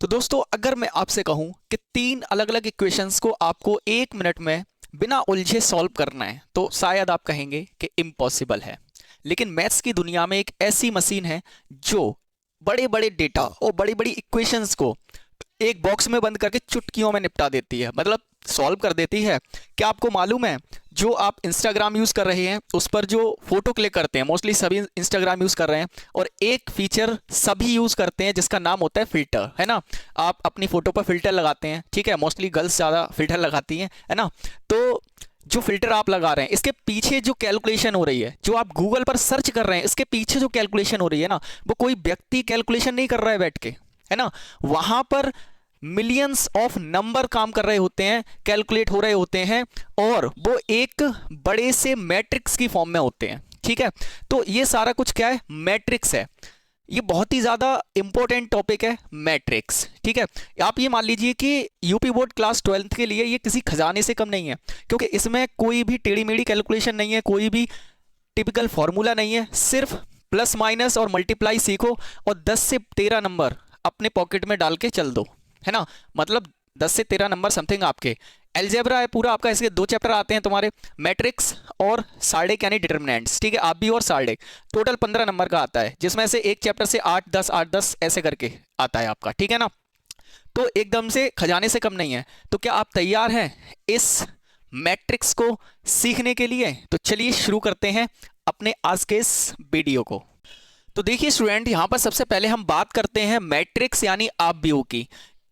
तो दोस्तों, अगर मैं आपसे कहूं कि तीन अलग अलग इक्वेशंस को आपको 1 मिनट में बिना उलझे सॉल्व करना है तो शायद आप कहेंगे कि इम्पॉसिबल है। लेकिन मैथ्स की दुनिया में एक ऐसी मशीन है जो बड़े बड़े डेटा और बड़ी बड़ी इक्वेशंस को एक बॉक्स में बंद करके चुटकियों में निपटा देती है, मतलब सॉल्व कर देती है। क्या आपको मालूम है, जो आप इंस्टाग्राम यूज़ कर रहे हैं उस पर जो फोटो क्लिक करते हैं, मोस्टली सभी इंस्टाग्राम यूज़ कर रहे हैं, और एक फीचर सभी यूज़ करते हैं जिसका नाम होता है फ़िल्टर, है ना। आप अपनी फ़ोटो पर फ़िल्टर लगाते हैं, ठीक है, मोस्टली गर्ल्स ज़्यादा फ़िल्टर लगाती हैं, है ना। तो जो फिल्टर आप लगा रहे हैं इसके पीछे जो कैलकुलेशन हो रही है, जो आप गूगल पर सर्च कर रहे हैं, इसके पीछे जो कैलकुलेशन हो रही है ना, वो कोई व्यक्ति कैलकुलेशन नहीं कर रहा है बैठ के, है ना। वहां पर मिलियंस ऑफ नंबर काम कर रहे होते हैं, कैलकुलेट हो रहे होते हैं, और वो एक बड़े से मैट्रिक्स की फॉर्म में होते हैं, ठीक है। तो ये सारा कुछ क्या है, मैट्रिक्स है। ये बहुत ही ज़्यादा इंपॉर्टेंट टॉपिक है मैट्रिक्स, ठीक है। आप ये मान लीजिए कि यूपी बोर्ड क्लास 12th के लिए ये किसी खजाने से कम नहीं है, क्योंकि इसमें कोई भी टेढ़ी मेढ़ी कैलकुलेशन नहीं है, कोई भी टिपिकल फॉर्मूला नहीं है। सिर्फ प्लस माइनस और मल्टीप्लाई सीखो और 10 से 13 नंबर अपने पॉकेट में डाल के चल दो, है ना। मतलब 10 से 13 नंबर समथिंग आपके। एलजेब्रा है पूरा आपका, इसके 2 चैप्टर आते हैं तुम्हारे, मैट्रिक्स और सार्डिक यानी डिटर्मिनेंट्स, ठीक है, आप भी और सार्डिक। टोटल 15 नंबर का आता है, जिसमें से एक चैप्टर से 8 10 ऐसे करके आता है आपका, ठीक है ना। तो एकदम से खजाने से कम नहीं है। तो क्या आप तैयार हैं इस मैट्रिक्स को सीखने के लिए? तो चलिए शुरू करते हैं अपने आज के इस वीडियो को। तो देखिए स्टूडेंट, यहां पर सबसे पहले हम बात करते हैं मैट्रिक्स यानी आपव्यू की।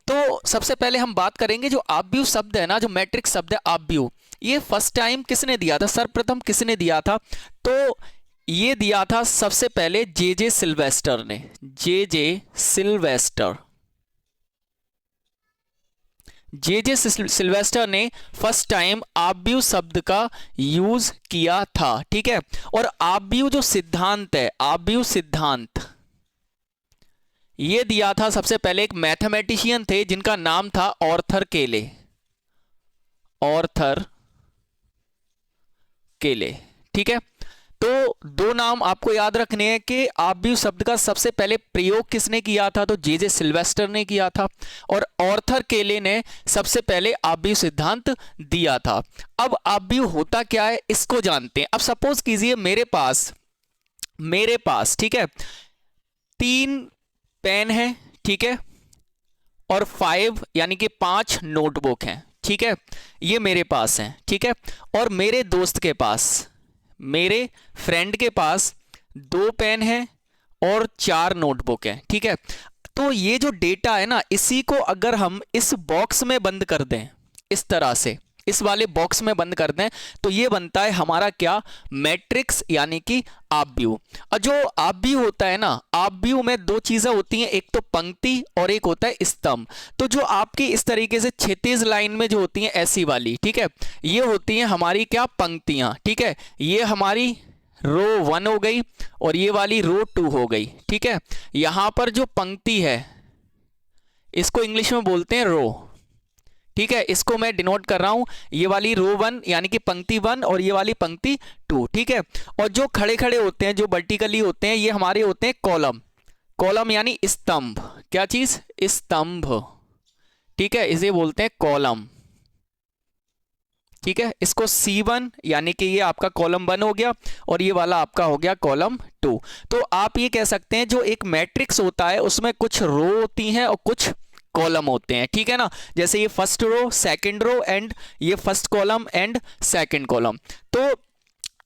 तो सबसे पहले हम बात करेंगे जो आपव्यू शब्द है ना, जो मैट्रिक्स शब्द है आपव्यू, ये फर्स्ट टाइम किसने दिया था, सर्वप्रथम किसने दिया था? तो ये दिया था सबसे पहले जे जे सिल्वेस्टर ने। जे जे सिल्वेस्टर, जे जे सिल्वेस्टर ने फर्स्ट टाइम आपव्यू शब्द का यूज किया था, ठीक है। और आपव्यू जो सिद्धांत है, आपव्यू सिद्धांत, ये दिया था सबसे पहले एक मैथमेटिशियन थे जिनका नाम था ऑर्थर केले। ऑर्थर केले, ठीक है। तो दो नाम आपको याद रखने हैं कि आपव्यू शब्द का सबसे पहले प्रयोग किसने किया था, तो जे जे सिल्वेस्टर ने किया था, और ऑर्थर केले ने सबसे पहले आपव्यू सिद्धांत दिया था। अब आपव्यू होता क्या है इसको जानते हैं। अब सपोज कीजिए मेरे पास, ठीक है, 3 पेन है, ठीक है, और 5 यानी कि 5 नोटबुक हैं, ठीक है, ये मेरे पास हैं, ठीक है। और मेरे दोस्त के पास, मेरे फ्रेंड के पास 2 पेन है और 4 नोटबुक है, ठीक है। तो ये जो डेटा है ना, इसी को अगर हम इस बॉक्स में बंद कर दें, इस तरह से इस वाले बॉक्स में बंद कर दें, तो ये बनता है हमारा क्या, मैट्रिक्स यानी कि आपव्यू। और जो आपव्यू होता है ना, आपव्यू में 2 चीजें होती हैं, एक तो पंक्ति और एक होता है स्तंभ। तो जो आपकी इस तरीके से क्षैतिज लाइन में जो होती हैं ऐसी वाली, ठीक है, ये होती हैं हमारी क्या, पंक्तियां, ठीक है। ये हमारी रो 1 हो गई और ये वाली रो 2 हो गई, ठीक है। यहां पर जो पंक्ति है इसको इंग्लिश में बोलते हैं रो, ठीक है, इसको मैं डिनोट कर रहा हूं, ये वाली रो 1 यानी कि पंक्ति 1 और ये वाली पंक्ति 2, ठीक है। और जो खड़े खड़े होते हैं, जो वर्टिकली होते हैं, ये हमारे होते हैं कॉलम। कॉलम यानी स्तंभ, क्या चीज, स्तंभ, ठीक है, इसे बोलते हैं कॉलम, ठीक है। इसको C1 यानी कि ये आपका कॉलम 1 हो गया और ये वाला आपका हो गया कॉलम 2। तो आप ये कह सकते हैं जो एक मैट्रिक्स होता है उसमें कुछ रो होती हैं और कुछ कॉलम होते हैं, ठीक है ना। जैसे ये first row, second row, and ये first column and second column. तो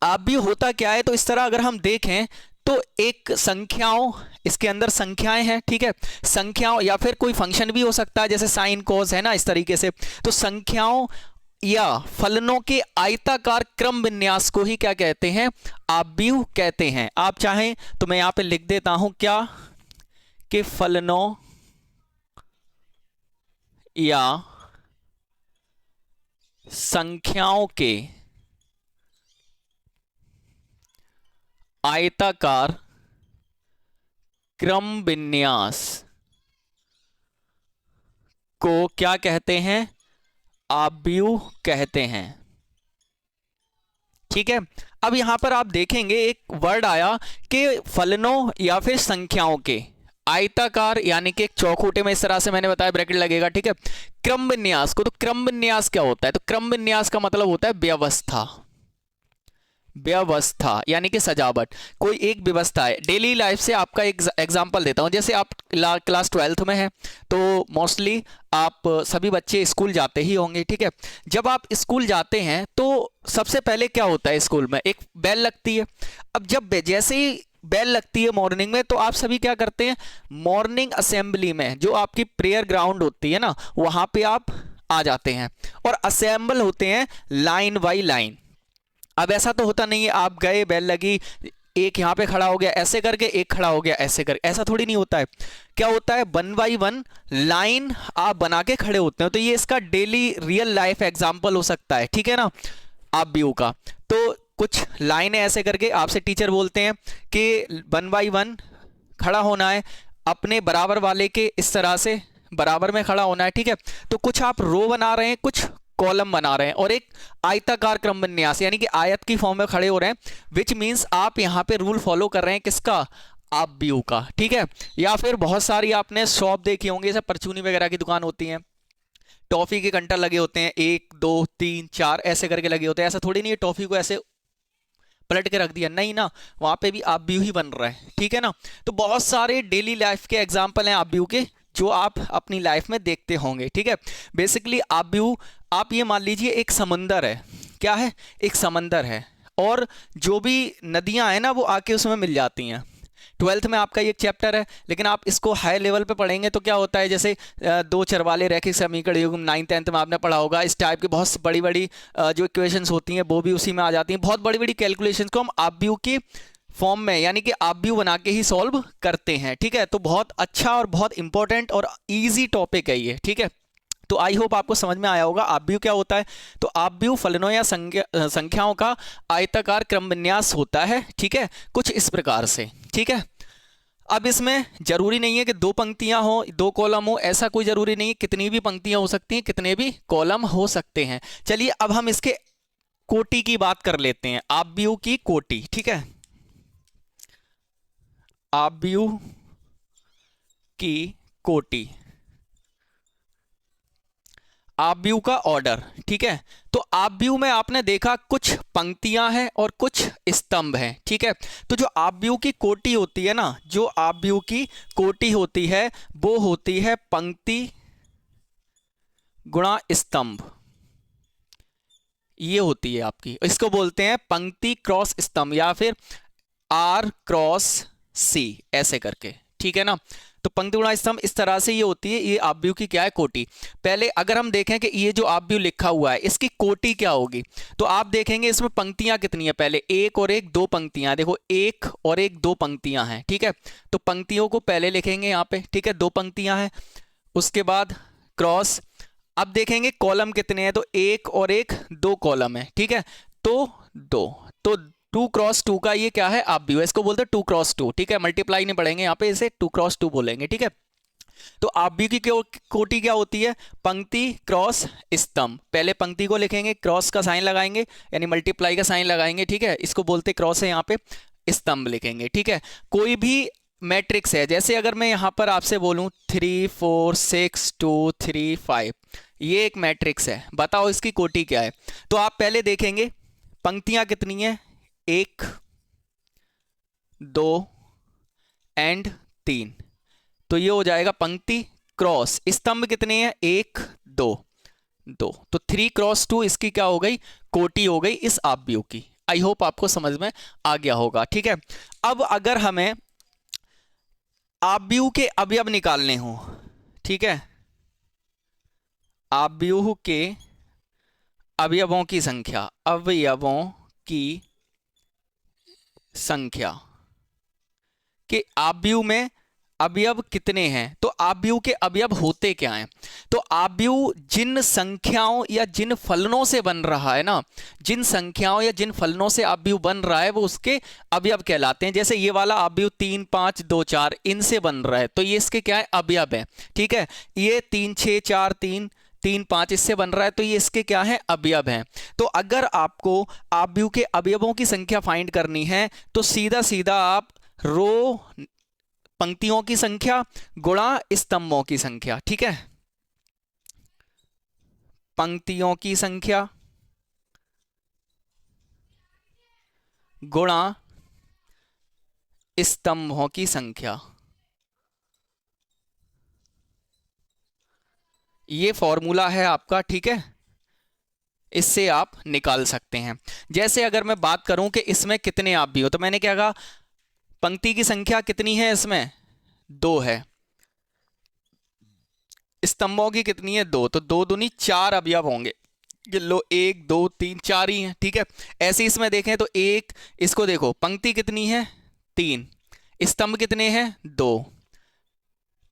आप भी होता क्या है, तो इस तरह अगर हम देखें तो एक संख्याओं, इसके अंदर संख्याएं हैं, ठीक है, संख्याओं या फिर कोई फंक्शन भी हो सकता है जैसे साइन कॉस, है ना, इस तरीके से। तो संख्याओं या फलनों के आयताकार क्रम विन्यास को ही क्या कहते हैं, आपव्यू कहते हैं। आप चाहें तो मैं यहां पे लिख देता हूं क्या, कि फलनों या संख्याओं के आयताकार क्रम विन्यास को क्या कहते हैं, आपव्यू कहते हैं, ठीक है। अब यहां पर आप देखेंगे एक वर्ड आया कि फलनों या फिर संख्याओं के आयताकार यानी कि एक चौखूटे में इस तरह से मैंने बताया ब्रैकेट लगेगा, ठीक है। क्रम विन्यास को, तो क्रम विन्यास क्या होता है, तो क्रम विन्यास का मतलब होता है व्यवस्था, व्यवस्था यानी कि सजावट, कोई एक व्यवस्था है। डेली लाइफ से आपका एक एग्जांपल देता हूं, जैसे आप क्लास 12th में हैं तो मोस्टली आप सभी बच्चे स्कूल जाते ही होंगे, ठीक है। जब आप स्कूल जाते हैं तो सबसे पहले क्या होता है, स्कूल में एक बेल लगती है। अब जब जैसे ही बेल लगती है मॉर्निंग में, तो आप सभी क्या करते हैं, मॉर्निंग असेंबली में जो आपकी प्रेयर ग्राउंड होती है ना, वहां पे आप आ जाते हैं और असेंबल होते हैं लाइन बाई लाइन। अब ऐसा तो होता नहीं है आप गए, बेल लगी, एक यहाँ पे खड़ा हो गया ऐसे करके, एक खड़ा हो गया ऐसे करके, ऐसा थोड़ी नहीं होता है। क्या होता है, 1 बाई 1 लाइन आप बना के खड़े होते हैं। तो ये इसका डेली रियल लाइफ एग्जांपल हो सकता है, ठीक है ना, आप व्यू का। तो कुछ लाइनें ऐसे करके आपसे टीचर बोलते हैं कि 1 बाई 1 खड़ा होना है, अपने बराबर वाले के इस तरह से बराबर में खड़ा होना है, ठीक है। तो कुछ आप रो बना रहे हैं, कुछ कॉलम बना रहे हैं, और एक आयताकार क्रम विन्यास यानी कि आयत की फॉर्म में खड़े हो रहे हैं, विच मींस आप यहां पे रूल फॉलो कर रहे हैं किसका, आप व्यू का, ठीक है। या फिर बहुत सारी आपने शॉप देखी होंगी, जैसे परचूनी वगैरह की दुकान होती है, टॉफी के कंटर लगे होते हैं, 1 2 3 4 ऐसे करके लगे होते हैं। ऐसा थोड़ी नहीं है टॉफी को ऐसे पलट के रख दिया, नहीं ना, वहां पे भी आप व्यू ही बन रहा है, ठीक है ना। तो बहुत सारे डेली लाइफ के एग्जाम्पल हैं आप व्यू के, जो आप अपनी लाइफ में देखते होंगे, ठीक है। बेसिकली आप व्यू, आप ये मान लीजिए एक समंदर है, क्या है, एक समंदर है, और जो भी नदियां हैं ना वो आके उसमें मिल जाती हैं। 12th में आपका ये एक चैप्टर है, लेकिन आप इसको हाई लेवल पे पढ़ेंगे तो क्या होता है, जैसे दो चरवाले रैखिक समीकरण युग्म 9th 10th में आपने पढ़ा होगा, इस टाइप की बहुत बड़ी बड़ी जो इक्वेशंस होती हैं वो भी उसी में आ जाती हैं। बहुत बड़ी बड़ी कैलकुलेशंस को हम आब्यू की फॉर्म में यानी कि आब्यू बना के ही सॉल्व करते हैं, ठीक है। तो बहुत अच्छा और बहुत इंपॉर्टेंट और ईजी टॉपिक है ये, ठीक है। तो आई होप आपको समझ में आया होगा आब्यू क्या होता है। तो आब्यू फलनों या संख्याओं का आयताकार क्रम विन्यास होता है, ठीक है, कुछ इस प्रकार से, ठीक है। अब इसमें जरूरी नहीं है कि 2 पंक्तियां हो, 2 कॉलम हो, ऐसा कोई जरूरी नहीं है, कितनी भी पंक्तियां हो सकती हैं, कितने भी कॉलम हो सकते हैं। चलिए अब हम इसके कोटि की बात कर लेते हैं, आब्यू की कोटि, ठीक है, आब्यू की कोटि, आब्यू का ऑर्डर, ठीक है। तो आब्यू में आपने देखा कुछ पंक्तियां हैं और कुछ स्तंभ हैं, ठीक है। तो जो आब्यू की कोटि होती है ना, जो आब्यू की कोटि होती है वो होती है पंक्ति गुणा स्तंभ, ये होती है आपकी, इसको बोलते हैं पंक्ति क्रॉस स्तंभ या फिर R क्रॉस C ऐसे करके, ठीक है ना। तो पंक्ति गुणा स्तंभ इस तरह से ये होती है, ये आब्यू की क्या है, कोटि। पहले अगर हम देखें कि ये जो आब्यू लिखा हुआ है इसकी कोटि क्या होगी, तो आप देखेंगे इसमें पंक्तियां कितनी है, पहले 1 और 1 2 पंक्तियां, देखो 1 और 1 2 पंक्तियां हैं, ठीक है। तो पंक्तियों को पहले लिखेंगे यहाँ पे, ठीक है, 2 पंक्तियां हैं, उसके बाद क्रॉस। अब देखेंगे कॉलम कितने हैं, तो 1 और 1 2 कॉलम है, ठीक है, तो 2, तो 2 क्रॉस 2 का ये क्या है, आब्यू, इसको बोलते हैं 2 क्रॉस 2, ठीक है। मल्टीप्लाई नहीं पढ़ेंगे यहाँ पे, इसे 2 क्रॉस 2 बोलेंगे, ठीक है। तो आब्यू की कोटि क्या होती है, पंक्ति क्रॉस स्तंभ। पहले पंक्ति को लिखेंगे, क्रॉस का साइन लगाएंगे यानी मल्टीप्लाई का साइन लगाएंगे, ठीक है, इसको बोलते क्रॉस है, यहाँ पे स्तंभ लिखेंगे, ठीक है। कोई भी मैट्रिक्स है, जैसे अगर मैं यहाँ पर आपसे बोलूँ 3 4 6 2 3 5, ये एक मैट्रिक्स है, बताओ इसकी कोटि क्या है। तो आप पहले देखेंगे पंक्तियां कितनी है, 1 2 एंड 3, तो ये हो जाएगा पंक्ति क्रॉस, स्तंभ कितने हैं 1 2 2, तो 3 क्रॉस 2 इसकी क्या हो गई, कोटि हो गई इस आब्यू की। आई होप आपको समझ में आ गया होगा, ठीक है। अब अगर हमें आब्यू के अवयव निकालने हो, ठीक है, आब्यू के अवयवों की संख्या, अवयवों की संख्या कि आब्यू में अवयव कितने हैं, तो आब्यू के अवयव होते क्या हैं। तो आब्यू जिन संख्याओं या जिन फलनों से बन रहा है ना, जिन संख्याओं या जिन फलनों से आब्यू बन रहा है वो उसके अवयव कहलाते हैं। जैसे ये वाला आब्यू 3 5 2 4 इनसे बन रहा है, तो ये इसके क्या है, अवयव है, ठीक है। ये 3 6 4 3 3 5 इससे बन रहा है, तो ये इसके क्या है, अवयव हैं। तो अगर आपको आब्यू के अवयवों की संख्या फाइंड करनी है तो सीधा सीधा आप रो पंक्तियों की संख्या गुणा स्तंभों की संख्या, ठीक है, पंक्तियों की संख्या गुणा स्तंभों की संख्या, ये फॉर्मूला है आपका, ठीक है, इससे आप निकाल सकते हैं। जैसे अगर मैं बात करूं कि इसमें कितने आप भी हो, तो मैंने क्या कहा, पंक्ति की संख्या कितनी है, इसमें 2 है, स्तंभों की कितनी है, 2, तो 2 दूनी 4 अवयव होंगे। ये लो 1 2 3 4 ही हैं, ठीक है। ऐसे इसमें देखें तो एक, इसको देखो पंक्ति कितनी है 3, स्तंभ कितने हैं 2,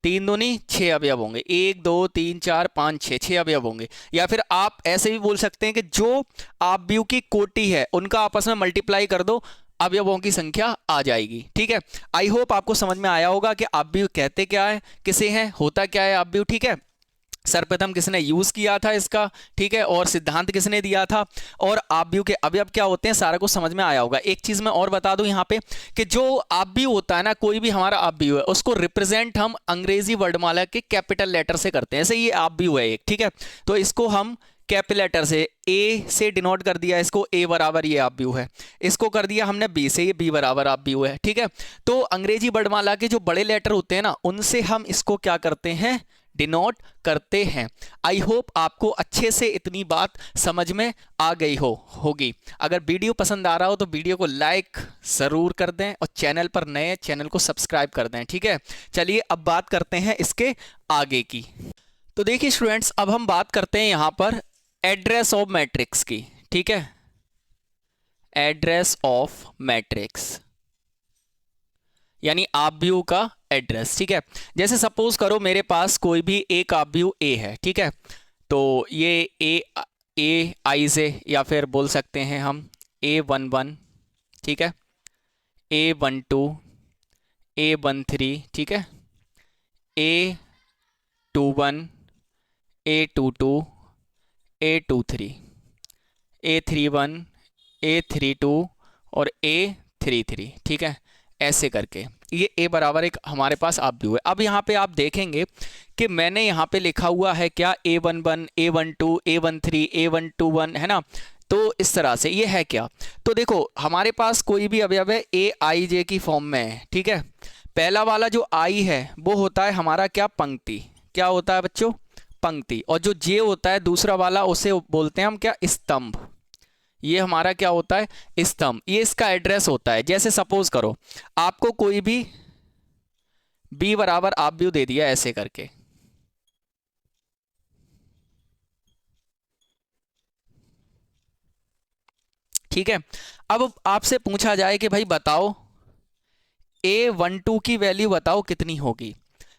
3 दूनी 6 अवयव होंगे, 1 2 3 4 5 6 अवयव होंगे। या फिर आप ऐसे भी बोल सकते हैं कि जो आव्यूह की कोटि है उनका आपस में मल्टीप्लाई कर दो, अवयवों की संख्या आ जाएगी, ठीक है। आई होप आपको समझ में आया होगा कि आव्यूह कहते क्या है, किसे हैं, होता क्या है आव्यूह, ठीक है। सर्वप्रथम किसने यूज किया था इसका, ठीक है, और सिद्धांत किसने दिया था, और आव्यूह के अवयव क्या होते हैं, सारा कुछ समझ में आया होगा। एक चीज मैं और बता दूं यहाँ पे कि जो आव्यूह होता है ना, कोई भी हमारा आव्यूह है उसको रिप्रेजेंट हम अंग्रेजी वर्णमाला के कैपिटल लेटर से करते हैं। ऐसे ये आव्यूह है एक, ठीक है, तो इसको हम कैपिटल लेटर से ए से डिनोट कर दिया, इसको ए बराबर ये आव्यूह है, इसको कर दिया हमने बी से, ये बी बराबर आव्यूह है, ठीक है। तो अंग्रेजी वर्णमाला के जो बड़े लेटर होते हैं ना, उनसे हम इसको क्या करते हैं, डिनोट करते हैं। आई होप आपको अच्छे से इतनी बात समझ में आ गई होगी। अगर वीडियो पसंद आ रहा हो तो वीडियो को लाइक ज़रूर कर दें, और चैनल पर नए चैनल को सब्सक्राइब कर दें, ठीक है। चलिए अब बात करते हैं इसके आगे की। तो देखिए स्टूडेंट्स, अब हम बात करते हैं यहाँ पर एड्रेस ऑफ मैट्रिक्स की, ठीक है, एड्रेस ऑफ मैट्रिक्स यानी आव्यूह का एड्रेस, ठीक है। जैसे सपोज करो मेरे पास कोई भी एक आव्यूह ए है, ठीक है, तो ये ए आई से, या फिर बोल सकते हैं हम A11, ठीक है, A12, A13, ठीक है, A21, A22, A23, A31, A32 और A33, ठीक है, ऐसे करके ये ए बराबर एक हमारे पास आव्यूह है। अब यहाँ पे आप देखेंगे कि मैंने यहाँ पे लिखा हुआ है क्या, A11, A12, A13, A121, है ना, तो इस तरह से ये है क्या। तो देखो हमारे पास कोई भी अवयव है ए आई जे की फॉर्म में है, ठीक है। पहला वाला जो आई है वो होता है हमारा क्या, पंक्ति, क्या होता है बच्चों, पंक्ति, और जो जे होता है दूसरा वाला उसे बोलते हैं हम क्या, स्तंभ, ये हमारा क्या होता है, स्तंभ, ये इसका एड्रेस होता है। जैसे सपोज करो आपको कोई भी बी बराबर आव्यूह दे दिया ऐसे करके, ठीक है। अब आपसे पूछा जाए कि भाई बताओ A12 की वैल्यू बताओ कितनी होगी,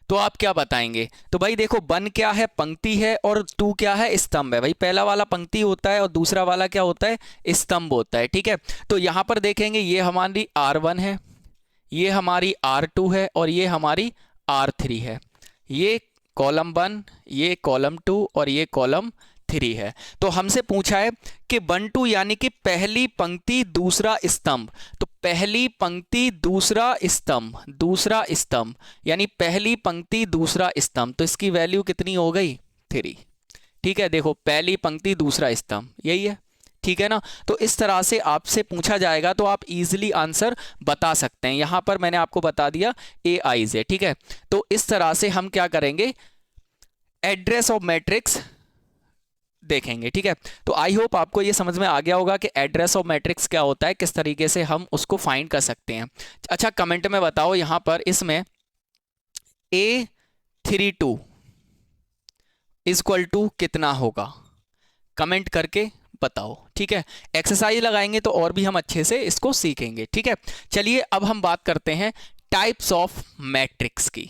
तो आप क्या बताएंगे। तो भाई देखो 1 क्या है, पंक्ति है, और 2 क्या है, स्तंभ है। भाई पहला वाला पंक्ति होता है और दूसरा वाला क्या होता है, स्तंभ होता है, ठीक है। तो यहां पर देखेंगे ये हमारी R1 है, ये हमारी R2 है, और ये हमारी R3 है। ये कॉलम 1, ये कॉलम 2 और ये कॉलम 3 है। तो हमसे पूछा है कि 1 2 यानी कि पहली पंक्ति दूसरा स्तंभ, तो पहली पंक्ति दूसरा स्तंभ, दूसरा स्तंभ यानी पहली पंक्ति दूसरा स्तंभ, तो इसकी वैल्यू कितनी हो गई, 3, ठीक है। देखो पहली पंक्ति दूसरा स्तंभ यही है, ठीक है ना। तो इस तरह से आपसे पूछा जाएगा तो आप इजीली आंसर बता सकते हैं। यहां पर मैंने आपको बता दिया ए आई जे, ठीक है। तो इस तरह से हम क्या करेंगे, एड्रेस ऑफ मैट्रिक्स देखेंगे, ठीक है। तो आई होप आपको ये समझ में आ गया होगा कि एड्रेस ऑफ मैट्रिक्स क्या होता है, किस तरीके से हम उसको फाइंड कर सकते हैं। अच्छा कमेंट में बताओ यहां पर इसमें A32 इक्वल टू कितना होगा, कमेंट करके बताओ, ठीक है। एक्सरसाइज लगाएंगे तो और भी हम अच्छे से इसको सीखेंगे, ठीक है। चलिए अब हम बात करते हैं टाइप्स ऑफ मैट्रिक्स की।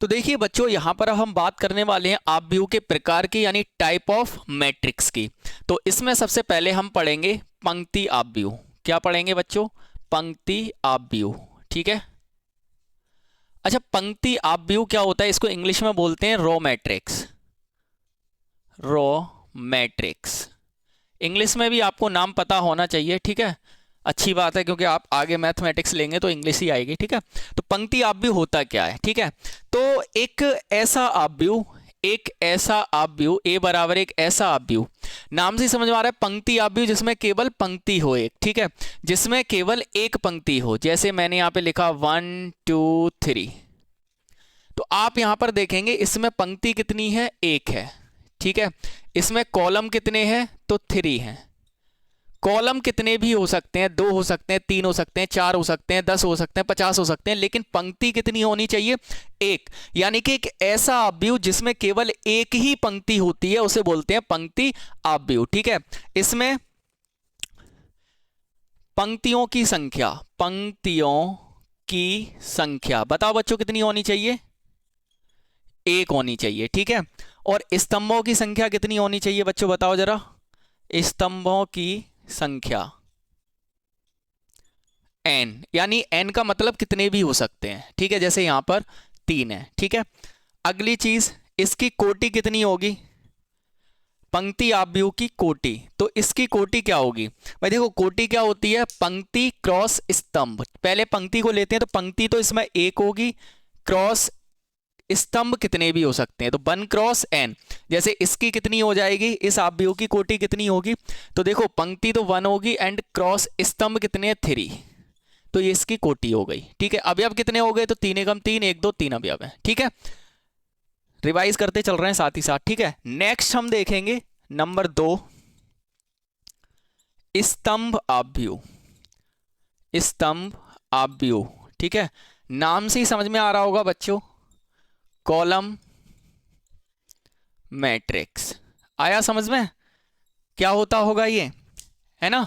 तो देखिए बच्चों यहां पर अब हम बात करने वाले हैं आव्यूह के प्रकार की, यानी टाइप ऑफ मैट्रिक्स की। तो इसमें सबसे पहले हम पढ़ेंगे पंक्ति आव्यूह। क्या पढ़ेंगे बच्चों, पंक्ति आव्यूह, ठीक है। अच्छा पंक्ति आव्यूह क्या होता है, इसको इंग्लिश में बोलते हैं row matrix, row matrix. English में भी आपको नाम पता होना चाहिए, ठीक है, अच्छी बात है, क्योंकि आप आगे मैथमेटिक्स लेंगे तो इंग्लिश ही आएगी, ठीक है। तो पंक्ति आव्यूह होता क्या है, ठीक है। तो एक ऐसा आव्यूह ए बराबर एक ऐसा आव्यूह, नाम से समझ में आ रहा है पंक्ति आव्यूह, जिसमें केवल पंक्ति हो एक, ठीक है, जिसमें केवल एक पंक्ति हो। जैसे मैंने यहाँ पे लिखा 1 2 3, तो आप यहां पर देखेंगे इसमें पंक्ति कितनी है, एक है, ठीक है। इसमें कॉलम कितने हैं, तो 3 हैं। कॉलम कितने भी हो सकते हैं, 2 हो सकते हैं, 3 हो सकते हैं, 4 हो सकते हैं, 10 हो सकते हैं, 50 हो सकते हैं, लेकिन पंक्ति कितनी होनी चाहिए, एक। यानी कि एक ऐसा आव्यूह जिसमें केवल एक ही पंक्ति होती है उसे बोलते हैं पंक्ति आव्यूह, ठीक है। इसमें पंक्तियों की संख्या बताओ बच्चों कितनी होनी चाहिए, एक होनी चाहिए, ठीक है। और स्तंभों की संख्या कितनी होनी चाहिए बच्चों, बताओ जरा। स्तंभों की संख्या n, यानी n का मतलब कितने भी हो सकते हैं, ठीक है। जैसे यहां पर 3 है, ठीक है। अगली चीज, इसकी कोटि कितनी होगी, पंक्ति आव्यूह की कोटि। तो इसकी कोटि क्या होगी भाई, देखो कोटि क्या होती है, पंक्ति क्रॉस स्तंभ। पहले पंक्ति को लेते हैं तो पंक्ति तो इसमें एक होगी, क्रॉस स्तंभ कितने भी हो सकते हैं, तो 1 क्रॉस n। जैसे इसकी कितनी हो जाएगी, इस आव्यूह की कोटि कितनी होगी, तो देखो पंक्ति तो 1 होगी एंड क्रॉस स्तंभ कितने, 3, तो ये इसकी कोटि हो गई, ठीक है। अवयव कितने हो गए, तो 3 एकम 3, 1 2 3 अवयव है, ठीक है। रिवाइज करते चल रहे हैं साथ ही साथ, ठीक है। नेक्स्ट हम देखेंगे नंबर 2, स्तंभ आव्यूह, ठीक है। नाम से ही समझ में आ रहा होगा बच्चों, कॉलम मैट्रिक्स आया समझ में, क्या होता होगा ये, है ना।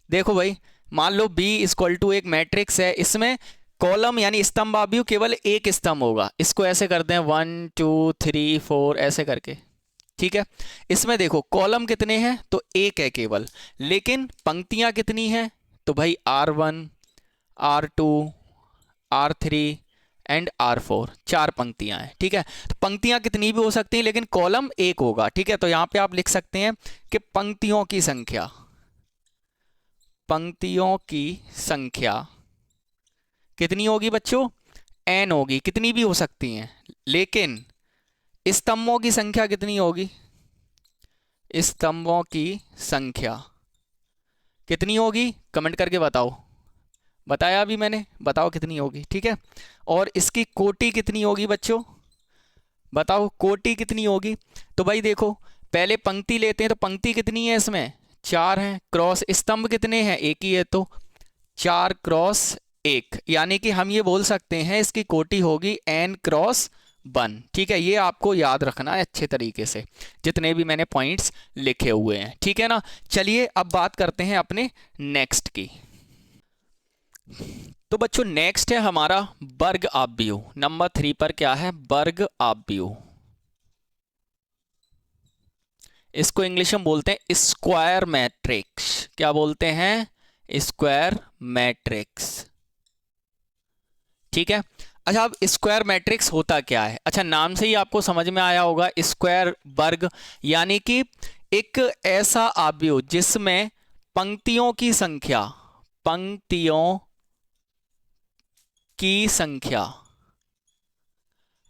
देखो भाई, मान लो B = एक मैट्रिक्स है, इसमें कॉलम यानी स्तंभ आव्यूह केवल एक स्तंभ होगा। इसको ऐसे करते हैं 1 2 3 4 ऐसे करके, ठीक है। इसमें देखो कॉलम कितने हैं, तो एक है केवल, लेकिन पंक्तियां कितनी हैं, तो भाई R1 R2 R3 and R4, 4 पंक्तियां हैं, ठीक है। तो पंक्तियां कितनी भी हो सकती हैं, लेकिन कॉलम एक होगा, ठीक है। तो यहां पे आप लिख सकते हैं कि पंक्तियों की संख्या कितनी होगी बच्चों, n होगी, कितनी भी हो सकती हैं, लेकिन स्तंभों की संख्या कितनी होगी, स्तंभों की संख्या कितनी होगी, कमेंट करके बताओ, बताया अभी मैंने, बताओ कितनी होगी, ठीक है। और इसकी कोटि कितनी होगी बच्चों, बताओ कोटि कितनी होगी। तो भाई देखो, पहले पंक्ति लेते हैं, तो पंक्ति कितनी है, इसमें 4 है, क्रॉस स्तंभ कितने हैं, एक ही है, तो 4 क्रॉस 1, यानी कि हम ये बोल सकते हैं इसकी कोटि होगी n क्रॉस 1, ठीक है। ये आपको याद रखना है अच्छे तरीके से, जितने भी मैंने पॉइंट्स लिखे हुए हैं, ठीक है ना। चलिए अब बात करते हैं अपने नेक्स्ट की। तो बच्चों नेक्स्ट है हमारा वर्ग आव्यूह, नंबर 3 पर क्या है, वर्ग आव्यूह। इसको इंग्लिश में बोलते हैं स्क्वायर मैट्रिक्स, क्या बोलते हैं, स्क्वायर मैट्रिक्स, ठीक है। अच्छा, अब स्क्वायर मैट्रिक्स होता क्या है, अच्छा नाम से ही आपको समझ में आया होगा, स्क्वायर वर्ग, यानी कि एक ऐसा आव्यूह जिसमें पंक्तियों की संख्या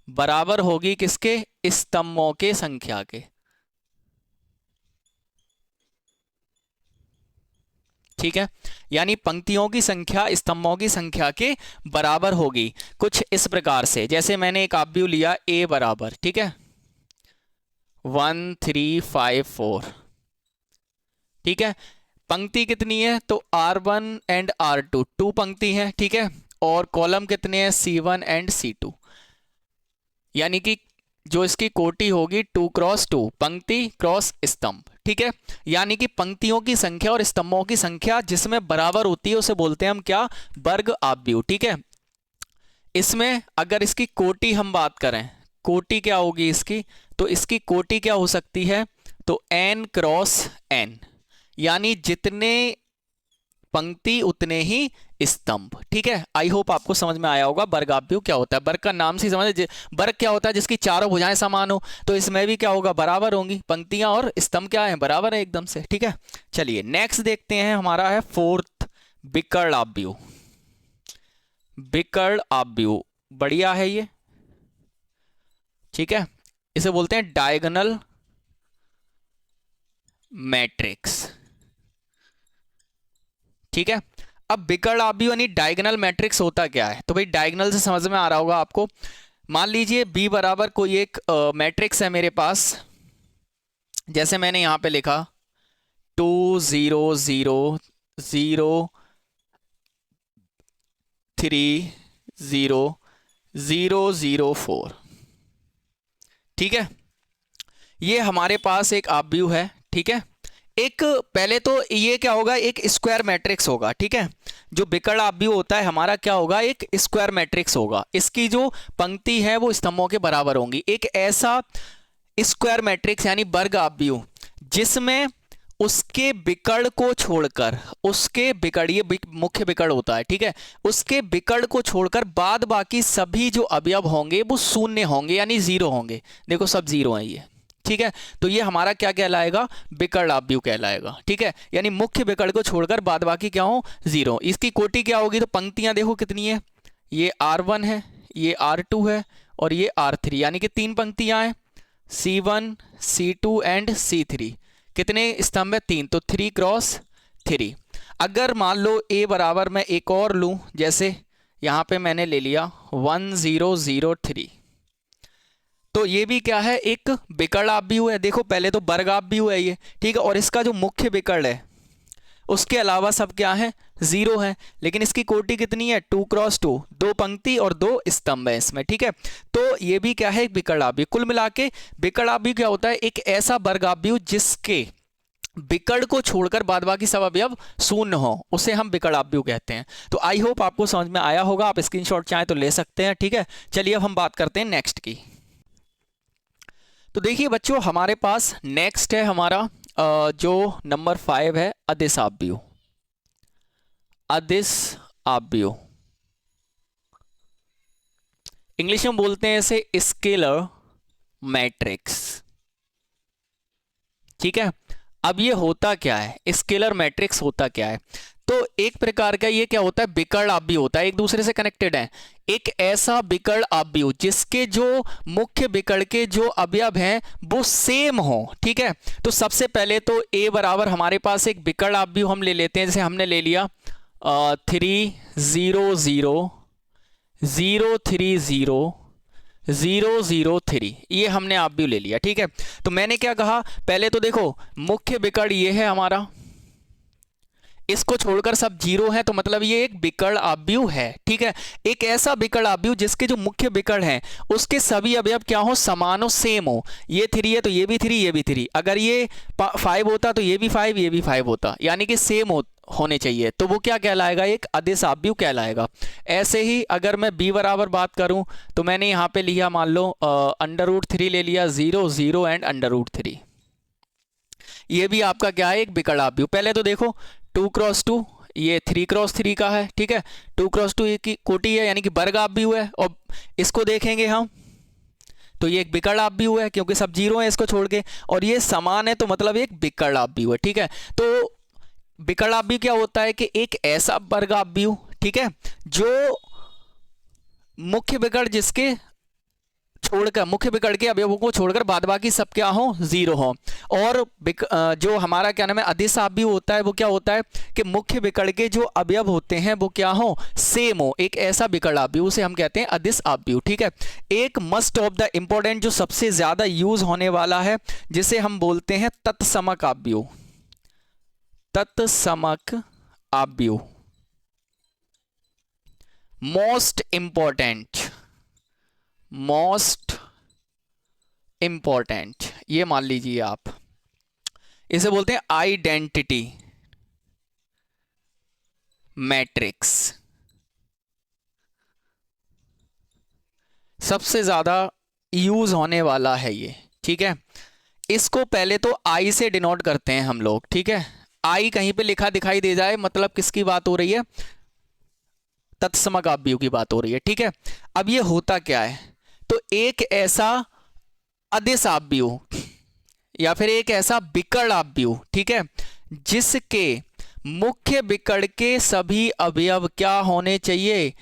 बराबर होगी किसके, स्तंभों के संख्या के, ठीक है। यानी पंक्तियों की संख्या स्तंभों की संख्या के बराबर होगी, कुछ इस प्रकार से। जैसे मैंने एक आव्यूह लिया A बराबर, ठीक है, 1 3 5 4, ठीक है। पंक्ति कितनी है, तो R1 एंड R2, 2 पंक्ति है, ठीक है। और कॉलम कितने हैं, C1 एंड C2, यानी कि जो इसकी कोटि होगी 2 क्रॉस 2, पंक्ति क्रॉस स्तंभ, ठीक है। यानी कि पंक्तियों की संख्या और स्तंभों की संख्या जिसमें बराबर होती है उसे बोलते हैं हम क्या, वर्ग आव्यूह, ठीक है। इसमें अगर इसकी कोटि हम बात करें, कोटि क्या होगी इसकी, तो इसकी कोटि क्या हो सकती है, तो n क्रॉस n, यानी जितने पंक्ति उतने ही स्तंभ, ठीक है। आई होप आपको समझ में आया होगा वर्ग आव्यूह क्या होता है। वर्ग का नाम से समझ, वर्ग क्या होता है, जिसकी चारों भुजाएं समान हो, तो इसमें भी क्या होगा, बराबर होंगी, पंक्तियां और स्तंभ क्या है, बराबर है एकदम से, ठीक है। चलिए नेक्स्ट देखते हैं, हमारा है 4th विकर्ण आव्यूह, विकर्ण आव्यूह बढ़िया है ये, ठीक है। इसे बोलते हैं डायगोनल मैट्रिक्स, ठीक है। अब विकर्ण आव्यूह यानी डायगोनल मैट्रिक्स होता क्या है, तो भाई डायगोनल से समझ में आ रहा होगा आपको। मान लीजिए बी बराबर कोई एक मैट्रिक्स है मेरे पास, जैसे मैंने यहां पे लिखा 2 0 0 0 3 0 0 0 4, ठीक है। ये हमारे पास एक आव्यूह है, ठीक है। एक पहले तो ये क्या होगा, एक स्क्वायर मैट्रिक्स होगा, ठीक है। जो विकर्ण आव्यूह होता है हमारा क्या होगा, एक स्क्वायर मैट्रिक्स होगा। इसकी जो पंक्ति है वो स्तंभों के बराबर होंगी। एक ऐसा स्क्वायर मैट्रिक्स यानी वर्ग आव्यूह जिसमें उसके विकर्ण को छोड़कर, उसके विकर्ण, ये मुख्य विकर्ण होता है, ठीक है, उसके विकर्ण को छोड़कर बाद बाकी सभी जो अवयव होंगे वो शून्य होंगे यानी जीरो होंगे। देखो सब जीरो हैं ये, ठीक है। तो ये हमारा क्या कहलाएगा, विकर्ण आव्यूह कहलाएगा, ठीक है। यानी मुख्य विकर्ण को छोड़कर बाद बाकी क्या हो, जीरो। इसकी कोटि क्या होगी, तो पंक्तियां देखो कितनी है, ये R1 है, ये R2 है और ये R3, यानी कि 3 पंक्तियां हैं, C1 C2 एंड C3। कितने स्तंभ है, 3, तो 3 क्रॉस 3। अगर मान लो A बराबर मैं एक और लूं, जैसे यहां पे मैंने ले लिया 1 0 0 3, तो ये भी क्या है, एक विकर्ण आव्यूह है। देखो पहले तो वर्ग आव्यूह है ये, ठीक है। और इसका जो मुख्य विकर्ण है उसके अलावा सब क्या है, जीरो है। लेकिन इसकी कोटि कितनी है, 2 क्रॉस 2, 2 पंक्ति और 2 स्तंभ है इसमें, ठीक है। तो ये भी क्या है, एक विकर्ण आव्यूह। कुल मिला के विकर्ण आव्यूह क्या होता है, एक ऐसा वर्ग आव्यूह जिसके विकर्ण को छोड़कर बाद बाकी सब अवयव शून्य हो, उसे हम विकर्ण आव्यूह कहते हैं। तो आई होप आपको समझ में आया होगा। आप स्क्रीनशॉट चाहें तो ले सकते हैं, ठीक है। चलिए अब हम बात करते हैं नेक्स्ट की। तो देखिए बच्चों, हमारे पास नेक्स्ट है हमारा जो नंबर 5 है, अदिश आव्यूह। अदिश आव्यूह इंग्लिश में बोलते हैं इसे स्केलर मैट्रिक्स, ठीक है। अब ये होता क्या है, स्केलर मैट्रिक्स होता क्या है, तो एक प्रकार का ये क्या होता है, विकर्ण आव्यूह होता है, एक दूसरे से कनेक्टेड है। एक ऐसा विकर्ण आव्यूह जिसके जो मुख्य विकर्ण के जो अवयव हैं वो सेम हो, ठीक है। तो सबसे पहले तो A बराबर हमारे पास एक विकर्ण आव्यूह हम ले लेते हैं, जैसे हमने ले लिया 3 0 0 0 3 0 0 0 3, ये हमने आव्यूह ले लिया, ठीक है। तो मैंने क्या कहा, पहले तो देखो मुख्य विकर्ण ये है हमारा, इसको छोड़कर सब जीरो है, तो मतलब ये एक विकर्ण आव्यूह है, ठीक है। एक ऐसा विकर्ण आव्यूह जिसके जो मुख्य विकर्ण हैं उसके सभी अवयव क्या हो, समान हो, सेम हो। ये 3 है तो ये भी 3, ये भी 3। अगर ये 5 होता तो ये भी 5, ये भी 5 होता, यानी कि सेम होने चाहिए, तो वो क्या कहलाएगा, एक अदिश आव्यूह कहलाएगा। ऐसे ही अगर मैं B बराबर बात करूं तो मैंने यहाँ पे लिया, मान लो √3 ले लिया, 0 0 एंड √3, ये भी आपका क्या है, एक विकर्ण आव्यूह। पहले तो देखो 2 क्रॉस 2, ये 3 क्रॉस 3 का है, ठीक है। 2 क्रॉस 2 की कोटि है यानी कि वर्ग आव्यूह है। और इसको देखेंगे हम तो ये एक विकर्ण आव्यूह है क्योंकि सब जीरो है इसको छोड़ के, और ये समान है तो मतलब एक विकर्ण आव्यूह है, ठीक है। तो विकर्ण आव्यूह क्या होता है कि एक ऐसा वर्ग आव्यूह, ठीक है, जो मुख्य विकर्ण जिसके छोड़कर, मुख्य विकर्ण के अवयवों को छोड़कर बाद बाकी सब क्या हो, जीरो हो। और जो हमारा क्या नाम है, अदिश आव्यूह होता है, वो क्या होता है कि मुख्य विकर्ण के जो अवयव होते हैं वो क्या हो, सेम हो। एक ऐसा विकर्ण आव्यूह उसे हम कहते हैं अदिश आव्यूह, ठीक है। एक मस्ट ऑफ द इंपॉर्टेंट जो सबसे ज्यादा यूज होने वाला है, जिसे हम बोलते हैं तत्समक आव्यूह। तत्समक आव्यूह मोस्ट इंपॉर्टेंट, ये मान लीजिए आप, इसे बोलते हैं आइडेंटिटी मैट्रिक्स। सबसे ज्यादा यूज होने वाला है ये, ठीक है। इसको पहले तो I से डिनोट करते हैं हम लोग, ठीक है। I कहीं पे लिखा दिखाई दे जाए मतलब किसकी बात हो रही है, तत्समक आव्यूह की बात हो रही है, ठीक है। अब ये होता क्या है, तो एक ऐसा अदिश आव्यूह या फिर एक ऐसा विकर्ण आव्यूह, ठीक है, जिसके मुख्य विकर्ण के सभी अवयव क्या होने चाहिए?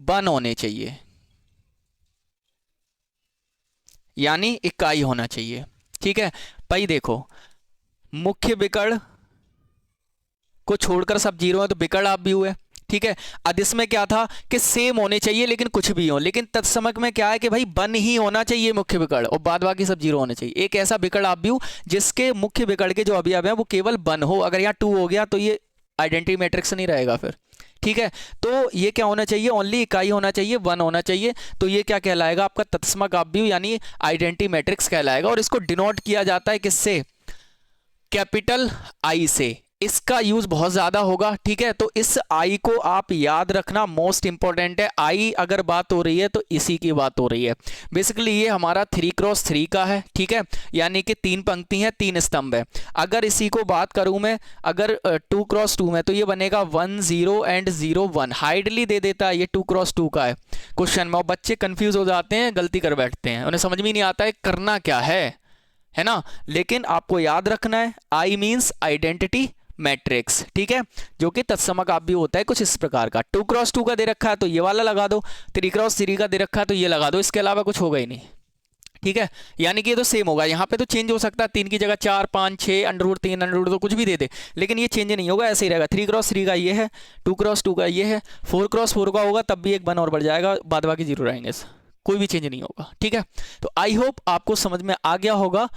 वन होने चाहिए, यानी इकाई होना चाहिए। ठीक है भाई, देखो मुख्य विकर्ण को छोड़कर सब जीरो है तो विकर्ण आप भी हुए। ठीक है, अब इसमें क्या था कि सेम होने चाहिए लेकिन कुछ भी हो, लेकिन तत्समक में क्या है कि भाई वन ही होना चाहिए मुख्य विकर्ण और बाद बाकी सब जीरो होने चाहिए। एक ऐसा विकर्ण आप भी हो जिसके मुख्य विकर्ण के जो अवयव है वो केवल वन हो। अगर यहाँ टू हो गया तो ये आइडेंटिटी मैट्रिक्स नहीं रहेगा फिर। ठीक है, तो ये क्या होना चाहिए? ओनली इकाई होना चाहिए, वन होना चाहिए। तो ये क्या कहलाएगा? आपका तत्समक आप भी यानी आइडेंटिटी मैट्रिक्स कहलाएगा। और इसको डिनोट किया जाता है किससे? कैपिटल आई से। इसका यूज बहुत ज्यादा होगा। ठीक है, तो इस आई को आप याद रखना, मोस्ट इंपॉर्टेंट है। आई अगर बात हो रही है तो इसी की बात हो रही है। बेसिकली ये हमारा 3x3 का है। ठीक है, यानी कि 3 पंक्ति है, 3 स्तंभ है। अगर इसी को बात करूं मैं, अगर 2x2 में, तो ये बनेगा 1 0 एंड 0 1। हाइडली दे देता है, ये 2x2 का है क्वेश्चन में। और बच्चे कंफ्यूज हो जाते हैं, गलती कर बैठते हैं, उन्हें समझ में नहीं आता है करना क्या है ना। लेकिन आपको याद रखना है आई मीन्स आइडेंटिटी मैट्रिक्स। ठीक है, जो कि तत्समक आप भी होता है कुछ इस प्रकार का। 2x2 का दे रखा है तो ये वाला लगा दो, 3x3 का दे रखा है तो ये लगा दो, इसके अलावा कुछ होगा ही नहीं। ठीक है, यानी कि ये तो सेम होगा। यहाँ पे तो चेंज हो सकता है, 3 की जगह 4 5 6 √3 √2 कुछ भी दे दे, लेकिन ये चेंज नहीं होगा, ऐसे ही रहेगा। 3x3 का ये है, 2x2 का ये है, 4x4 का होगा तब भी एक वन और बढ़ जाएगा, बाद बाकी जीरो रहेंगे, कोई भी चेंज नहीं होगा। ठीक है, तो आई होप आपको समझ में आ गया होगा,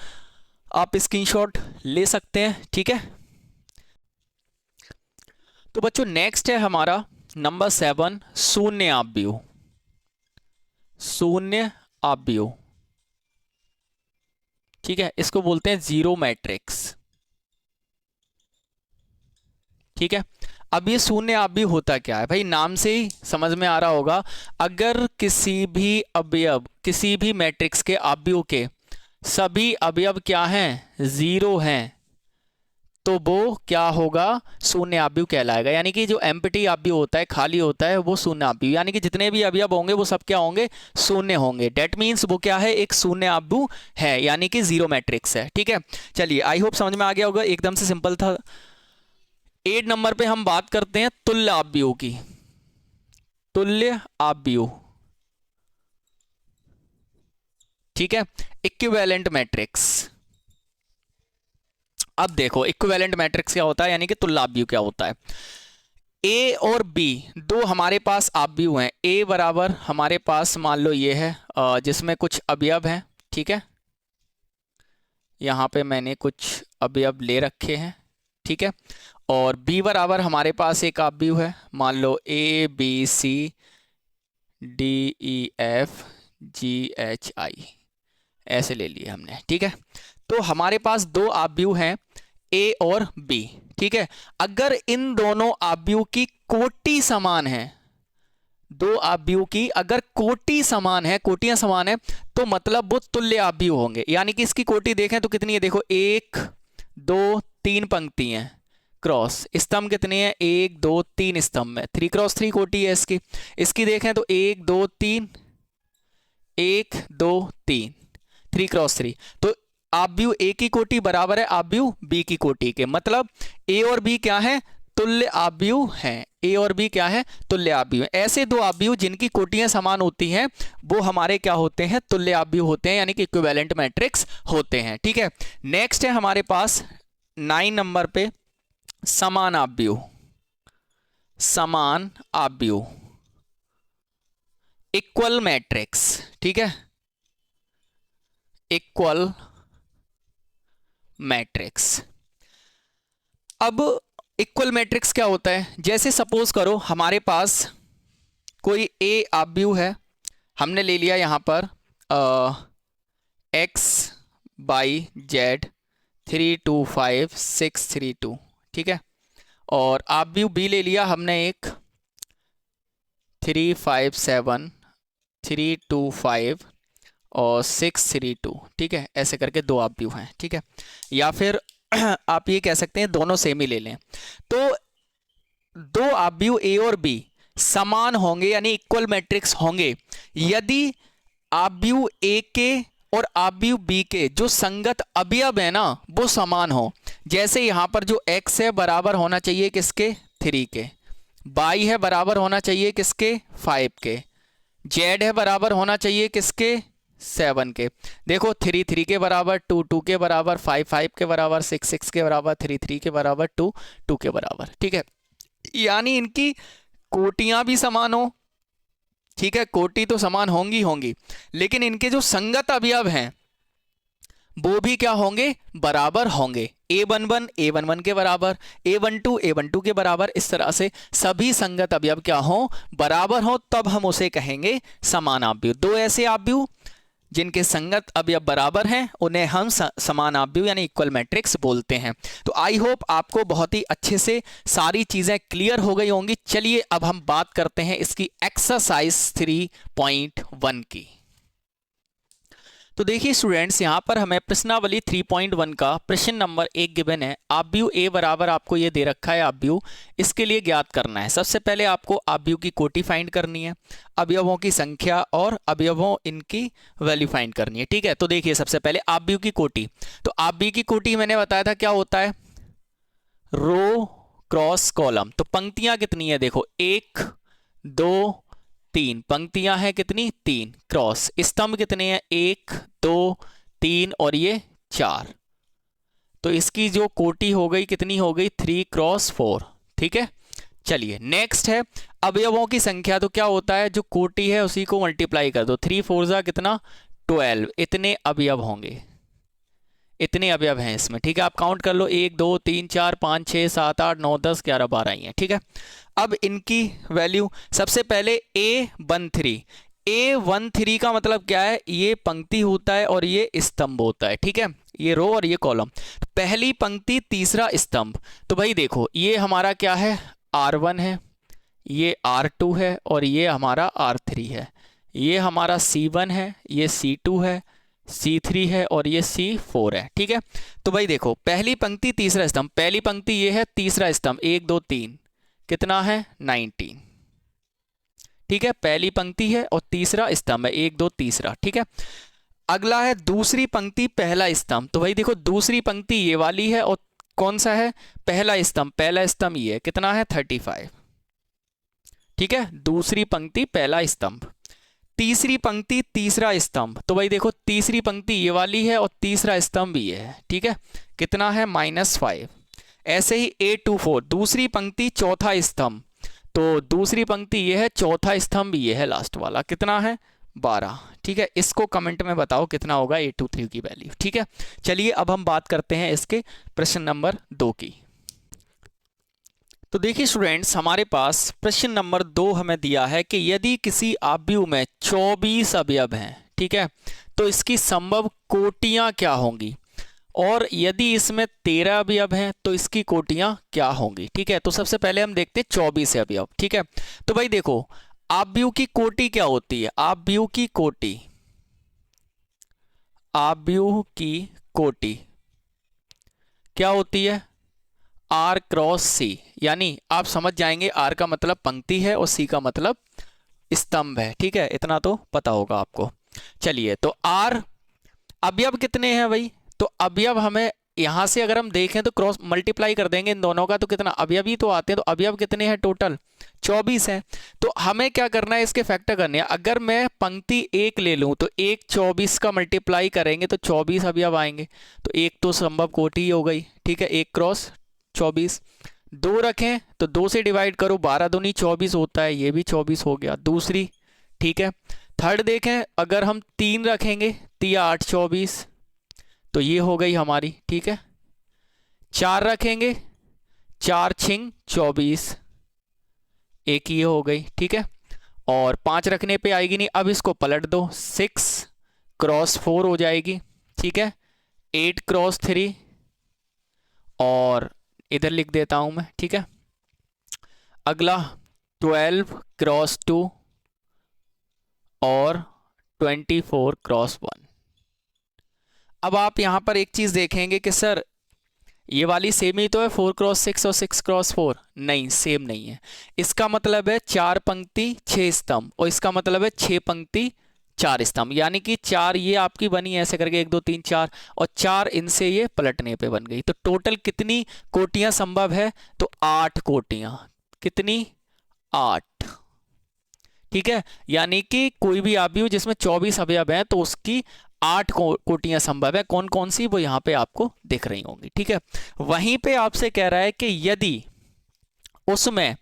आप स्क्रीनशॉट ले सकते हैं। ठीक है, तो बच्चों नेक्स्ट है हमारा नंबर 7, शून्य आव्यूह। शून्य आव्यूह, ठीक है, इसको बोलते हैं जीरो मैट्रिक्स। ठीक है, अब ये शून्य आव्यूह होता क्या है भाई? नाम से ही समझ में आ रहा होगा। अगर किसी भी अवयव, किसी भी मैट्रिक्स के आव्यूह के सभी अवयव क्या हैं? जीरो हैं, तो वो क्या होगा? शून्य आव्यूह कहलाएगा। यानी कि जो एम्प्टी आव्यूह होता है, खाली होता है, वो शून्य आव्यूह, यानी कि जितने भी अवयव होंगे वो सब क्या होंगे? शून्य होंगे। डेट मीन्स वो क्या है? एक शून्य आव्यूह है, यानी कि जीरो मैट्रिक्स है। ठीक है, चलिए आई होप समझ में आ गया होगा, एकदम से सिंपल था। 8 नंबर पे हम बात करते हैं तुल्य आव्यूह की। तुल्य आव्यूह, ठीक है, इक्विवेलेंट मैट्रिक्स। अब देखो इक्विवेलेंट मैट्रिक्स क्या होता है, यानी कि तुल्य आव्यूह क्या होता है। ए और बी दो हमारे पास आव्यूह हैं। ए बराबर हमारे पास मान लो ये है जिसमें कुछ अवयव हैं। ठीक है, यहाँ पे मैंने कुछ अवयव ले रखे हैं। ठीक है, और बी बराबर हमारे पास एक आव्यूह है, मान लो A B C D E F G H I, ऐसे ले लिए हमने। ठीक है, तो हमारे पास दो आव्यूह हैं ए और बी। ठीक है, अगर इन दोनों आव्यूह की कोटि समान है, दो आव्यूह की अगर कोटि समान है, कोटियां समान है, तो मतलब वो तुल्य आव्यूह होंगे। यानी कि इसकी कोटि देखें तो कितनी है? देखो 1 2 3 पंक्ति हैं, क्रॉस स्तंभ कितने हैं? 1 2 3 स्तंभ है, 3x3 कोटि है इसकी। इसकी देखें तो 1 2 3 1 2 3 3x3, तो आव्यूह ए की कोटि बराबर है आव्यूह बी की कोटि के। मतलब ए और बी क्या है? तुल्य आव्यूह हैं। ए और बी क्या है? तुल्य आव्यूह। ऐसे दो आव्यूह जिनकी कोटियां समान होती हैं वो हमारे क्या होते हैं? तुल्य आव्यूह होते हैं, यानी कि इक्विवेलेंट मैट्रिक्स होते हैं। ठीक है, नेक्स्ट है हमारे पास 9 नंबर पे समान आव्यूह। समान आव्यूह, इक्वल मैट्रिक्स। ठीक है, इक्वल मैट्रिक्स। अब इक्वल मैट्रिक्स क्या होता है? जैसे सपोज करो हमारे पास कोई ए आव्यूह है, हमने ले लिया यहां पर x y z 3 2 5 6 3 2। ठीक है, और आव्यूह बी ले लिया हमने एक 3 5 7 3 2 5 और 6 3 2। ठीक है, ऐसे करके दो आव्यूह हैं। ठीक है, या फिर आप ये कह सकते हैं दोनों सेम ही ले लें। तो दो आव्यूह ए और बी समान होंगे, यानी इक्वल मैट्रिक्स होंगे, यदि आव्यूह ए के और आव्यूह बी के जो संगत अवयव है ना वो समान हो। जैसे यहाँ पर जो x है बराबर होना चाहिए किसके, 3 के, y है बराबर होना चाहिए किसके, 5 के, z है बराबर होना चाहिए किसके, 7 के। देखो 3 3 के बराबर, 2 2 के बराबर, 5 5 के बराबर, 6 6 के बराबर, 3 3 के बराबर, 2 2 के बराबर। ठीक है, यानी इनकी कोटियां भी समान हो। ठीक है, कोटि तो समान होंगी होंगी, लेकिन इनके जो संगत अवयव हैं वो भी क्या होंगे, बराबर होंगे। A11 A11 के बराबर, A12 A12 के बराबर, इस तरह से सभी संगत अवयव क्या हो, बराबर हो, तब हम उसे कहेंगे समान आव्यूह। दो ऐसे आव्यूह जिनके संगत अवयव बराबर हैं उन्हें हम समान आव्यूह यानी इक्वल मैट्रिक्स बोलते हैं। तो आई होप आपको बहुत ही अच्छे से सारी चीजें क्लियर हो गई होंगी। चलिए अब हम बात करते हैं इसकी एक्सरसाइज 3.1 की। तो देखिए स्टूडेंट्स, यहाँ पर हमें प्रश्नावली 3.1 का प्रश्न नंबर 1 गिवन है। आव्यूह ए बराबर आपको ये दे रखा है आव्यूह, इसके लिए ज्ञात करना है। सबसे पहले आपको आव्यूह की कोटि फाइंड करनी है, अवयवों की संख्या और अवयवों इनकी वैल्यू फाइंड करनी है। ठीक है, तो देखिए सबसे पहले आव्यूह की कोटि। तो आव्यूह की कोटि मैंने बताया था क्या होता है, रो क्रॉस कॉलम। तो पंक्तियां कितनी है, देखो 1 2 3 पंक्तियां हैं कितनी, 3, क्रॉस स्तंभ कितने हैं, 1 2 3 और ये 4। तो इसकी जो कोटि हो गई कितनी हो गई, 3 क्रॉस 4। ठीक है, चलिए नेक्स्ट है अवयवों की संख्या। तो क्या होता है, जो कोटि है उसी को मल्टीप्लाई कर दो, 3 4 जा कितना 12, इतने अवयव होंगे, इतने अवयव हैं इसमें। ठीक है, आप काउंट कर लो, 1 2 3 4 5 6 7 8 9 10 11 12 ही हैं। ठीक है, अब इनकी वैल्यू सबसे पहले A13। A13 का मतलब क्या है, ये पंक्ति होता है और ये स्तंभ होता है। ठीक है, ये रो और ये कॉलम, पहली पंक्ति तीसरा स्तंभ। तो भाई देखो ये हमारा क्या है, R1 है, ये R2 है और ये हमारा R3 है, ये हमारा C1 है, ये C2 है, C3 है और ये C4 है। ठीक है, तो भाई देखो पहली पंक्ति तीसरा स्तंभ, पहली पंक्ति ये है, तीसरा स्तंभ 1 2 3 कितना है 19। ठीक है, पहली पंक्ति है और तीसरा स्तंभ है 1 2 तीसरा। ठीक है, अगला है दूसरी पंक्ति पहला स्तंभ। तो भाई देखो दूसरी पंक्ति ये वाली है और कौन सा है, पहला स्तंभ, पहला स्तंभ ये कितना है 35। ठीक है, दूसरी पंक्ति पहला स्तंभ, तीसरी पंक्ति तीसरा स्तंभ। तो भाई देखो तीसरी पंक्ति ये वाली है और तीसरा स्तंभ ये है। ठीक है, कितना है -5। ऐसे ही A24 दूसरी पंक्ति चौथा स्तंभ, तो दूसरी पंक्ति ये है, चौथा स्तंभ ये है लास्ट वाला, कितना है 12। ठीक है, इसको कमेंट में बताओ कितना होगा A23 की वैल्यू। ठीक है, चलिए अब हम बात करते हैं इसके प्रश्न नंबर 2 की। तो देखिए स्टूडेंट्स, हमारे पास प्रश्न नंबर 2 हमें दिया है कि यदि किसी आव्यूह में 24 अवयव हैं, ठीक है, तो इसकी संभव कोटियां क्या होंगी, और यदि इसमें 13 अवयव हैं तो इसकी कोटियां क्या होंगी। ठीक है, तो सबसे पहले हम देखते हैं 24 अवयव। ठीक है, तो भाई देखो आव्यूह की कोटि क्या होती है, आव्यूह की कोटि, आव्यूह की कोटि क्या होती है, R क्रॉस C। यानी आप समझ जाएंगे R का मतलब पंक्ति है और C का मतलब स्तंभ है। ठीक है, इतना तो पता होगा आपको। चलिए, तो R अवयव कितने हैं भाई, तो अवयव हमें यहां से अगर हम देखें तो क्रॉस मल्टीप्लाई कर देंगे इन दोनों का, तो कितना अवयव ही तो आते हैं। तो अवयव कितने हैं, टोटल 24 हैं। तो हमें क्या करना है, इसके फैक्टर करने हैं। अगर मैं पंक्ति 1 ले लूं तो 1 24 का मल्टीप्लाई करेंगे तो 24 अवयव आएंगे, तो एक तो संभव कोटि ही हो गई। ठीक है, 1 क्रॉस 24। 2 रखें तो 2 से डिवाइड करो, 12 दूनी 24 होता है, ये भी 24 हो गया दूसरी। ठीक है, थर्ड देखें, अगर हम 3 रखेंगे 3 8 24, तो ये हो गई हमारी। ठीक है, 4 रखेंगे 4 6 24, एक ये हो गई। ठीक है, और 5 रखने पे आएगी नहीं, अब इसको पलट दो, 6 क्रॉस 4 हो जाएगी। ठीक है, 8 क्रॉस 3 और इधर लिख देता हूं मैं। ठीक है, अगला 12 क्रॉस 2 और 24 क्रॉस 1। अब आप यहां पर एक चीज देखेंगे कि सर ये वाली सेम ही तो है, 4 क्रॉस 6 और 6 क्रॉस 4, नहीं सेम नहीं है। इसका मतलब है 4 पंक्ति 6 स्तंभ, और इसका मतलब है 6 पंक्ति 4 स्तंभ, यानी कि 4 ये आपकी बनी ऐसे करके 1 2 3 4, और 4 इनसे ये पलटने पे बन गई। तो टोटल कितनी कोटियां संभव है? तो 8 कोटियां। कितनी? 8। ठीक है, यानी कि कोई भी आव्यूह जिसमें 24 अवयव हैं तो उसकी 8 कोटियां संभव है। कौन कौन सी, वो यहाँ पे आपको दिख रही होंगी। ठीक है, वहीं पे आपसे कह रहा है कि यदि उसमें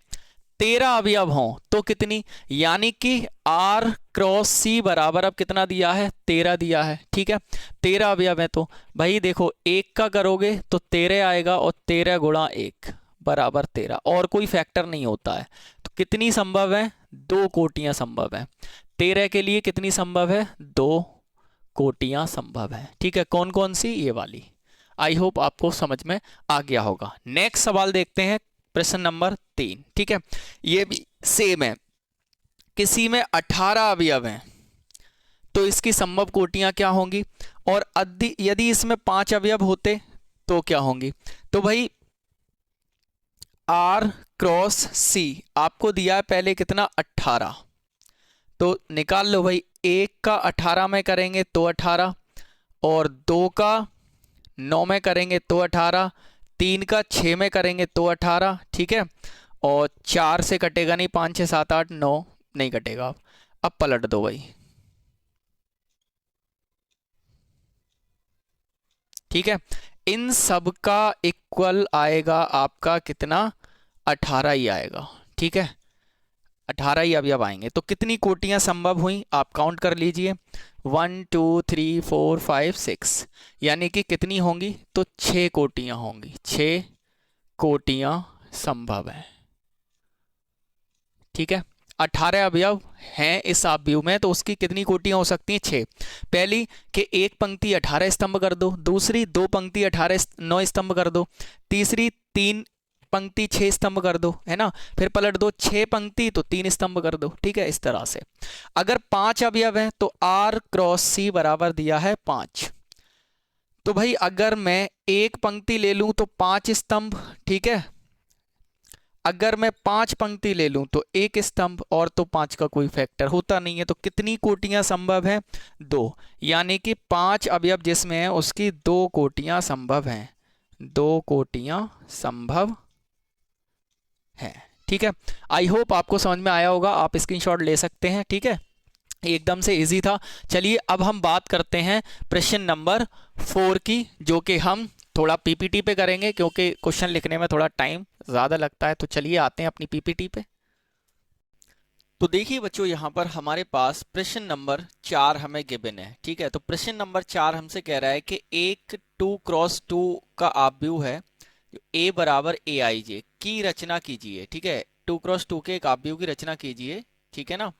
13 अवयव हों तो कितनी, यानी कि R क्रॉस C बराबर अब कितना दिया है? 13 दिया है। ठीक है, 13 अवयव है तो भाई देखो 1 का करोगे तो 13 आएगा, और 13 गुणा 1 बराबर 13, और कोई फैक्टर नहीं होता है। तो कितनी संभव है? 2 कोटियां संभव है। 13 के लिए कितनी संभव है? 2 कोटियां संभव है। ठीक है, कौन कौन सी? ये वाली। आई होप आपको समझ में आ गया होगा। नेक्स्ट सवाल देखते हैं, प्रश्न नंबर 3। ठीक है, ये भी सेम है। किसी में 18 अवयव हैं तो इसकी संभव कोटियां क्या होंगी, और यदि इसमें 5 अवयव होते तो क्या होंगी? तो भाई R क्रॉस C आपको दिया है पहले कितना? 18। तो निकाल लो भाई, 1 का 18 में करेंगे तो 18, और 2 का 9 में करेंगे तो 18, 3 का 6 में करेंगे तो 18। ठीक है, और 4 से कटेगा नहीं, 5 6 7 8 9 नहीं कटेगा। अब पलट दो भाई। ठीक है, इन सब का इक्वल आएगा आपका कितना? 18 ही आएगा। ठीक है, 18 ही अवयव आएंगे। तो कितनी कोटियां संभव हुई आप काउंट कर लीजिए, 1 2 3 4 5 6, यानी कि कितनी होंगी? तो 6 कोटियां होंगी। 6 कोटियां संभव है। ठीक है, 18 अवयव हैं इस आव्यूह में, तो उसकी कितनी कोटियां हो सकती हैं? 6। पहली कि एक पंक्ति 18 स्तंभ कर दो, दूसरी 2 पंक्ति 18 9 स्तंभ कर दो, तीसरी 3 पंक्ति 6 स्तंभ कर दो, है ना, फिर पलट दो 6 पंक्ति तो 3 स्तंभ कर दो। ठीक है, इस तरह से। अगर 5 अवयव हैं तो R क्रॉस C बराबर दिया है 5। तो भाई अगर मैं एक पंक्ति ले लूं तो 5 स्तंभ। ठीक है, अगर मैं 5 पंक्ति ले लूं तो 1 स्तंभ, और तो 5 का कोई फैक्टर होता नहीं है। तो कितनी कोटियां संभव है? 2, यानी कि 5 अवयव जिसमें है उसकी 2 कोटियां संभव हैं। 2 कोटियां संभव है। ठीक है, आई होप आपको समझ में आया होगा। आप स्क्रीनशॉट ले सकते हैं। ठीक है, एकदम से इजी था। चलिए अब हम बात करते हैं प्रश्न नंबर 4 की, जो कि हम थोड़ा पीपीटी पे करेंगे क्योंकि क्वेश्चन लिखने में थोड़ा टाइम ज़्यादा लगता है। तो चलिए आते हैं अपनी पीपीटी पे। तो देखिए बच्चों, यहाँ पर हमारे पास प्रश्न नंबर 4 हमें गिवन है। ठीक है, तो प्रश्न नंबर 4 हमसे कह रहा है कि एक 2 क्रॉस 2 का आव्यूह है A बराबर AIJ की रचना कीजिए। ठीक है, 2 क्रॉस 2 के एक आव्यूह की रचना कीजिए। ठीक है ना,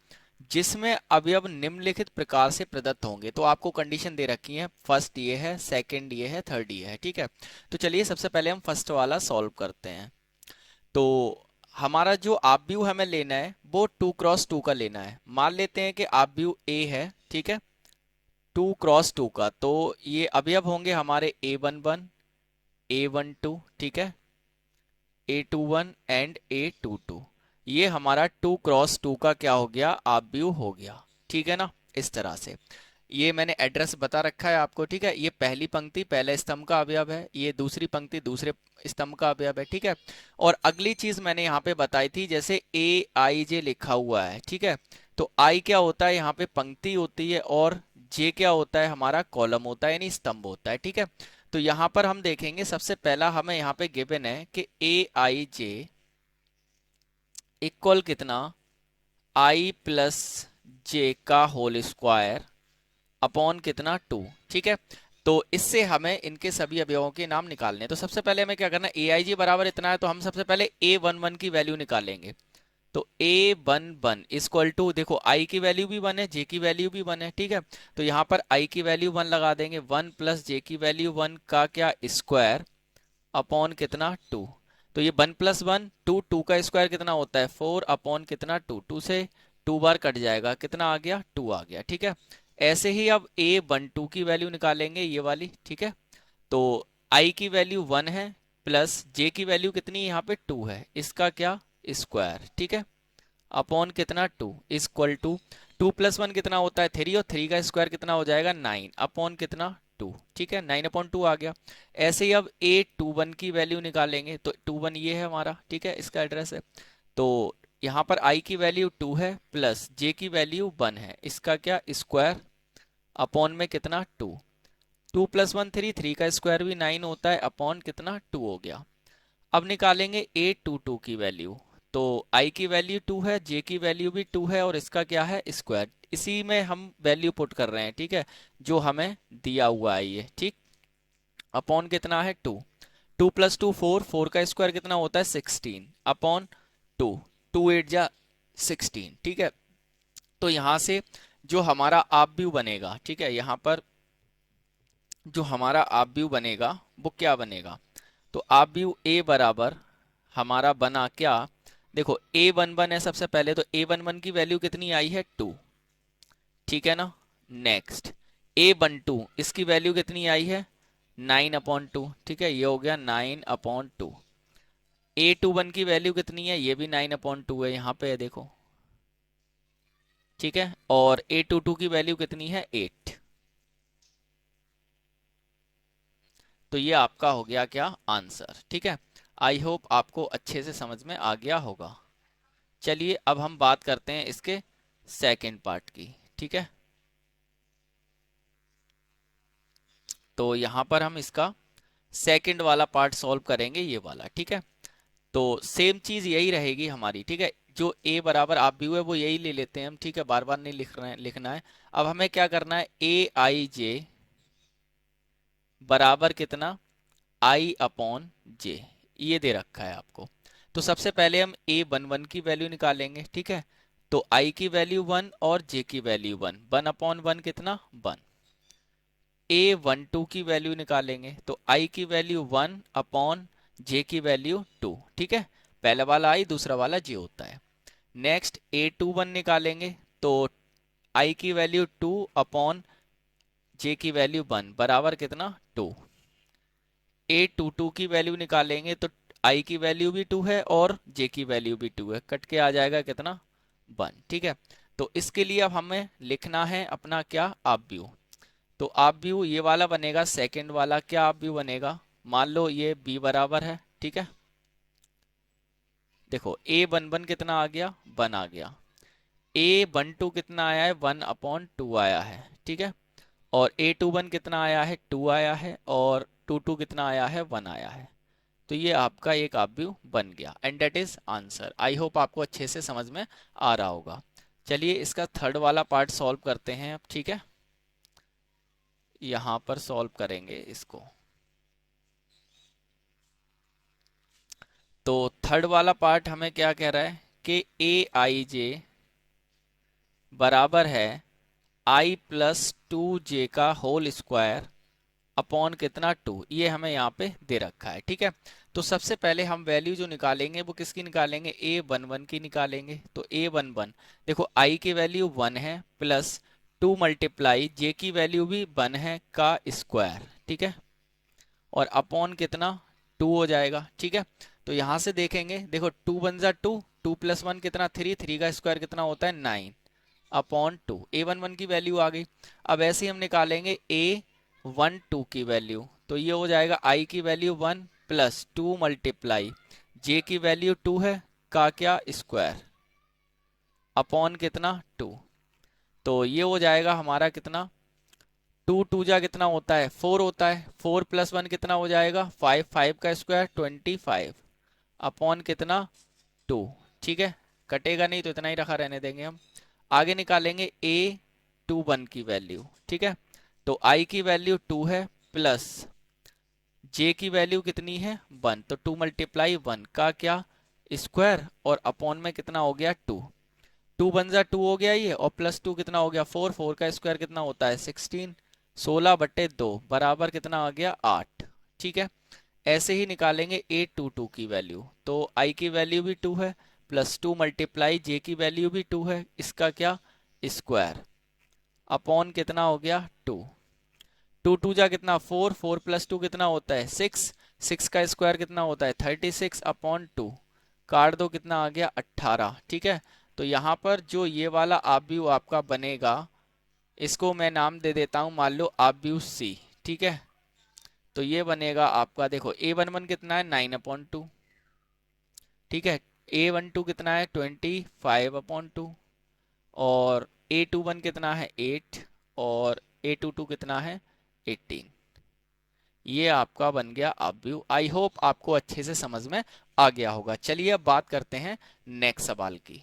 जिसमें अवयव निम्नलिखित प्रकार से प्रदत्त होंगे। तो आपको कंडीशन दे रखी है, फर्स्ट ये है, सेकंड ये है, थर्ड ये है। ठीक है, तो चलिए सबसे पहले हम फर्स्ट वाला सॉल्व करते हैं। तो हमारा जो आव्यूह हमें लेना है वो 2 क्रॉस 2 का लेना है। मान लेते हैं कि आव्यूह A है। ठीक है, 2 क्रॉस 2 का, तो ये अवयव होंगे हमारे A11 A12, ठीक है, A21 एंड A22। ये हमारा 2 क्रॉस 2 का क्या हो गया? आव्यूह हो गया। ठीक है ना, इस तरह से। ये मैंने एड्रेस बता रखा है आपको। ठीक है, ये पहली पंक्ति पहले स्तंभ का अवयव है, ये दूसरी पंक्ति दूसरे स्तंभ का अवयव है। ठीक है, और अगली चीज मैंने यहाँ पे बताई थी, जैसे AIJ लिखा हुआ है। ठीक है, तो I क्या होता है? यहाँ पे पंक्ति होती है, और J क्या होता है? हमारा कॉलम होता है, यानी स्तंभ होता है। ठीक है, तो यहाँ पर हम देखेंगे, सबसे पहला हमें यहाँ पे गिवन है कि AIJ इक्वल कितना? I प्लस J का होल स्क्वायर अपॉन कितना? 2। ठीक है, तो इससे हमें इनके सभी अवयवों के नाम निकालने हैं। तो सबसे पहले हमें क्या करना है? AIJ बराबर इतना है, तो हम सबसे पहले A11 की वैल्यू निकालेंगे। तो A11 इक्वल टू, देखो I की वैल्यू भी 1 है, J की वैल्यू भी 1 है। ठीक है, तो यहाँ पर I की वैल्यू 1 लगा देंगे, 1 प्लस J की वैल्यू 1 का क्या? स्क्वायर अपॉन कितना? 2। तो ये 1 प्लस 1 2, 2 का स्क्वायर कितना होता है? 4 अपॉन कितना? 2। 2 से 2 बार कट जाएगा, कितना आ गया? 2 आ गया। ठीक है, ऐसे ही अब A12 की वैल्यू निकालेंगे, ये वाली। ठीक है, तो I की वैल्यू 1 है, प्लस J की वैल्यू कितनी है? यहाँ पे 2 है, इसका क्या? स्क्वायर। ठीक है, अपॉन कितना? 2 equal to two plus one कितना होता है 3, और 3 का स्क्वायर कितना हो जाएगा 9 अपॉन कितना 2। ठीक है, 9/2 आ गया। ऐसे ही अब A21 की वैल्यू निकालेंगे, तो 21 ये है हमारा, ठीक है, इसका एड्रेस है। तो यहाँ पर I की वैल्यू 2 है प्लस J की वैल्यू 1 है, इसका क्या स्क्वायर अपॉन में कितना 2। 2 + 1 3, 3 का स्क्वायर भी 9 होता है अपॉन कितना 2 हो गया। अब निकालेंगे A22 की वैल्यू, तो I की वैल्यू 2 है, J की वैल्यू भी 2 है, और इसका क्या है स्क्वायर, इसी में हम वैल्यू पुट कर रहे हैं, ठीक है, जो हमें दिया हुआ है ये, ठीक, अपॉन कितना है 2। 2 + 2 4, 4 का स्क्वायर कितना होता है 16 अपॉन 2, 2 8 जा 16, ठीक है। तो यहां से जो हमारा आप व्यू बनेगा, ठीक है, यहाँ पर जो हमारा आप व्यू बनेगा वो क्या बनेगा, तो आप व्यू ए बराबर हमारा बना क्या, देखो A11 है सबसे पहले, तो A11 की वैल्यू कितनी आई है 2, ठीक है ना। नेक्स्ट A12 इसकी वैल्यू कितनी आई है 9/2, ठीक है, ये हो गया 9/2। A21 की वैल्यू कितनी है, ये भी 9/2 है, यहाँ पे है देखो, ठीक है, और A22 की वैल्यू कितनी है 8। तो ये आपका हो गया क्या आंसर, ठीक है। आई होप आपको अच्छे से समझ में आ गया होगा। चलिए अब हम बात करते हैं इसके सेकंड पार्ट की, ठीक है। तो यहां पर हम इसका सेकंड वाला पार्ट सॉल्व करेंगे, ये वाला, ठीक है। तो सेम चीज यही रहेगी हमारी, ठीक है, जो A बराबर आप व्यू है वो यही ले लेते हैं हम, ठीक है, बार बार नहीं लिखना है। अब हमें क्या करना है, AIJ बराबर कितना I/J, ये दे रखा है आपको। तो सबसे पहले हम A11 की वैल्यू निकालेंगे, ठीक है, तो I की वैल्यू 1 और J की वैल्यू 1, 1/1 कितना 1। A12 की वैल्यू निकालेंगे, तो I की वैल्यू 1 अपॉन J की वैल्यू 2, ठीक है, पहला वाला I दूसरा वाला J होता है। नेक्स्ट A21 निकालेंगे, तो I की वैल्यू 2 अपॉन J की वैल्यू 1 बराबर कितना 2। A22 की वैल्यू निकालेंगे, तो I की वैल्यू भी 2 है और J की वैल्यू भी 2 है, कट के आ जाएगा कितना 1, ठीक है। तो इसके लिए अब हमें लिखना है अपना क्या आप व्यू, तो आप व्यू ये वाला बनेगा, सेकंड वाला क्या आप व्यू बनेगा, मान लो ये B बराबर है, ठीक है, देखो A11 कितना आ गया 1 आ गया, A12 कितना आया है 1/2 आया है, ठीक है, और A21 कितना आया है 2 आया है, और 22 कितना आया है 1 आया है। तो ये आपका एक आप व्यू बन गया, and that is answer. I hope आपको अच्छे से समझ में आ रहा होगा। चलिए इसका थर्ड वाला पार्ट सॉल्व करते हैं अब, ठीक है, यहां पर सॉल्व करेंगे इसको। तो थर्ड वाला पार्ट हमें क्या कह रहा है कि AIJ बराबर है I+2J का होल स्क्वायर अपॉन कितना 2, ये हमें यहाँ पे दे रखा है, ठीक है। तो सबसे पहले हम वैल्यू जो निकालेंगे वो किसकी निकालेंगे, A11 की निकालेंगे। तो A11 देखो I की वैल्यू 1 है प्लस 2 मल्टीप्लाई J की वैल्यू भी 1 है का स्क्वायर, ठीक है, और अपॉन कितना 2 हो जाएगा, ठीक है। तो यहां से देखेंगे, देखो 2 1 जा 2, 2 + 1 कितना 3, 3 का स्क्वायर कितना होता है 9/2। A11 की वैल्यू आ गई। अब ऐसे ही हम निकालेंगे A12 की वैल्यू, तो ये हो जाएगा I की वैल्यू 1 प्लस 2 मल्टीप्लाई J की वैल्यू 2 है का क्या स्क्वायर अपॉन कितना 2। तो ये हो जाएगा हमारा कितना 2 2 जा कितना होता है 4 होता है, 4 + 1 कितना हो जाएगा 5, 5 का स्क्वायर 25 अपॉन कितना 2, ठीक है, कटेगा नहीं तो इतना ही रखा रहने देंगे हम। आगे निकालेंगे A21 की वैल्यू, ठीक है, तो I की वैल्यू 2 है प्लस J की वैल्यू कितनी है 1, तो 2 मल्टीप्लाई 1 का क्या स्क्वायर और अपॉन में कितना हो गया 2, 2 1 जा 2 हो गया ये, और प्लस 2 कितना हो गया 4, 4 का स्क्वायर कितना होता है 16, 16/2 बराबर कितना आ गया 8, ठीक है। ऐसे ही निकालेंगे A22 की वैल्यू, तो I की वैल्यू भी 2 है प्लस 2 मल्टीप्लाई J की वैल्यू भी 2 है, इसका क्या स्क्वायर अपॉन कितना हो गया 2, 2 2 जा कितना 4, 4 + 2 कितना होता है 6, 6 का स्क्वायर कितना होता है 36 अपॉन 2, काट दो कितना आ गया 18, ठीक है। तो यहाँ पर जो ये वाला ऑब्व्यू आपका बनेगा, इसको मैं नाम दे देता हूँ, मान लो ऑब्व्यू सी। ठीक है, तो ये बनेगा आपका, देखो A11 कितना है 9/2। ठीक है, A12 कितना है 25/2, और A21 कितना है 8, और A22 कितना है 18। ये आपका बन गया ऑब्व्यू। आई होप आपको अच्छे से समझ में आ गया होगा। चलिए अब बात करते हैं नेक्स्ट सवाल की।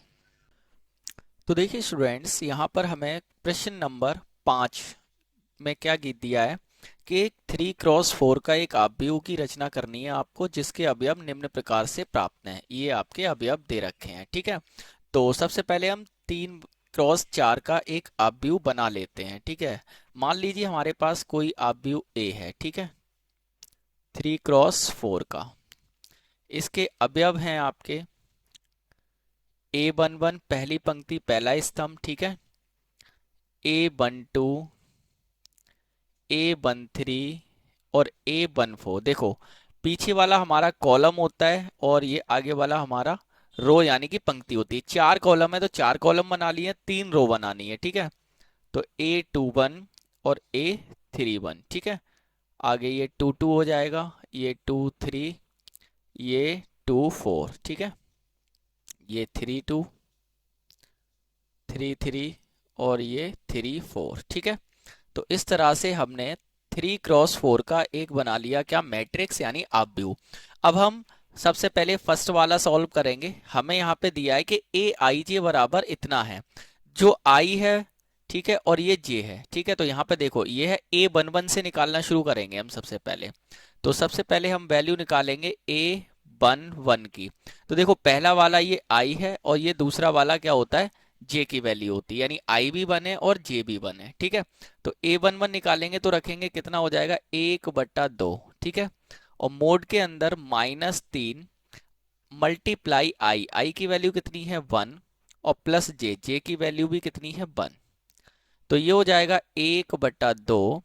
तो देखिए स्टूडेंट्स, यहाँ पर हमें प्रश्न नंबर 5 में क्या गीत दिया है कि एक 3x4 का एक अवयव की रचना करनी है आपको, जिसके अवयव निम्न प्रकार से प्राप्त हैं। ये आपके अवयव दे रखे हैं। ठीक है, तो सबसे पहले हम 3x4 का एक अवयव बना लेते हैं। ठीक है, मान लीजिए हमारे पास कोई अवयव A है। ठीक है, 3x4 का, इसके अवयव हैं आपके A11 पहली पंक्ति पहला स्तंभ। ठीक है, A12, A13 और A14। देखो पीछे वाला हमारा कॉलम होता है और ये आगे वाला हमारा रो यानी कि पंक्ति होती है। 4 कॉलम है तो 4 कॉलम बना लिए, 3 रो बनानी है। ठीक है, तो A21 और A31। ठीक है, आगे ये 22 हो जाएगा, ये 23, ये 24। ठीक है, ये 32, 33 और ये 34। ठीक है, तो इस तरह से हमने 3x4 का एक बना लिया क्या, मैट्रिक्स यानी ऑब्व्यू। अब हम सबसे पहले फर्स्ट वाला सॉल्व करेंगे। हमें यहाँ पे दिया है कि Aij बराबर इतना है, जो I है। ठीक है, और ये J है। ठीक है, तो यहाँ पे देखो ये है A11 से निकालना शुरू करेंगे हम सबसे पहले। तो सबसे पहले हम वैल्यू निकालेंगे A11 की। तो देखो पहला वाला ये I है और ये दूसरा वाला क्या होता है, J की वैल्यू होती है, यानी I भी बने और J भी बने। ठीक है, तो A11 निकालेंगे तो रखेंगे कितना हो जाएगा 1/2। ठीक है, और मोड के अंदर -3 मल्टीप्लाई I की वैल्यू कितनी है 1, और प्लस J की वैल्यू भी कितनी है 1। तो ये हो जाएगा 1/2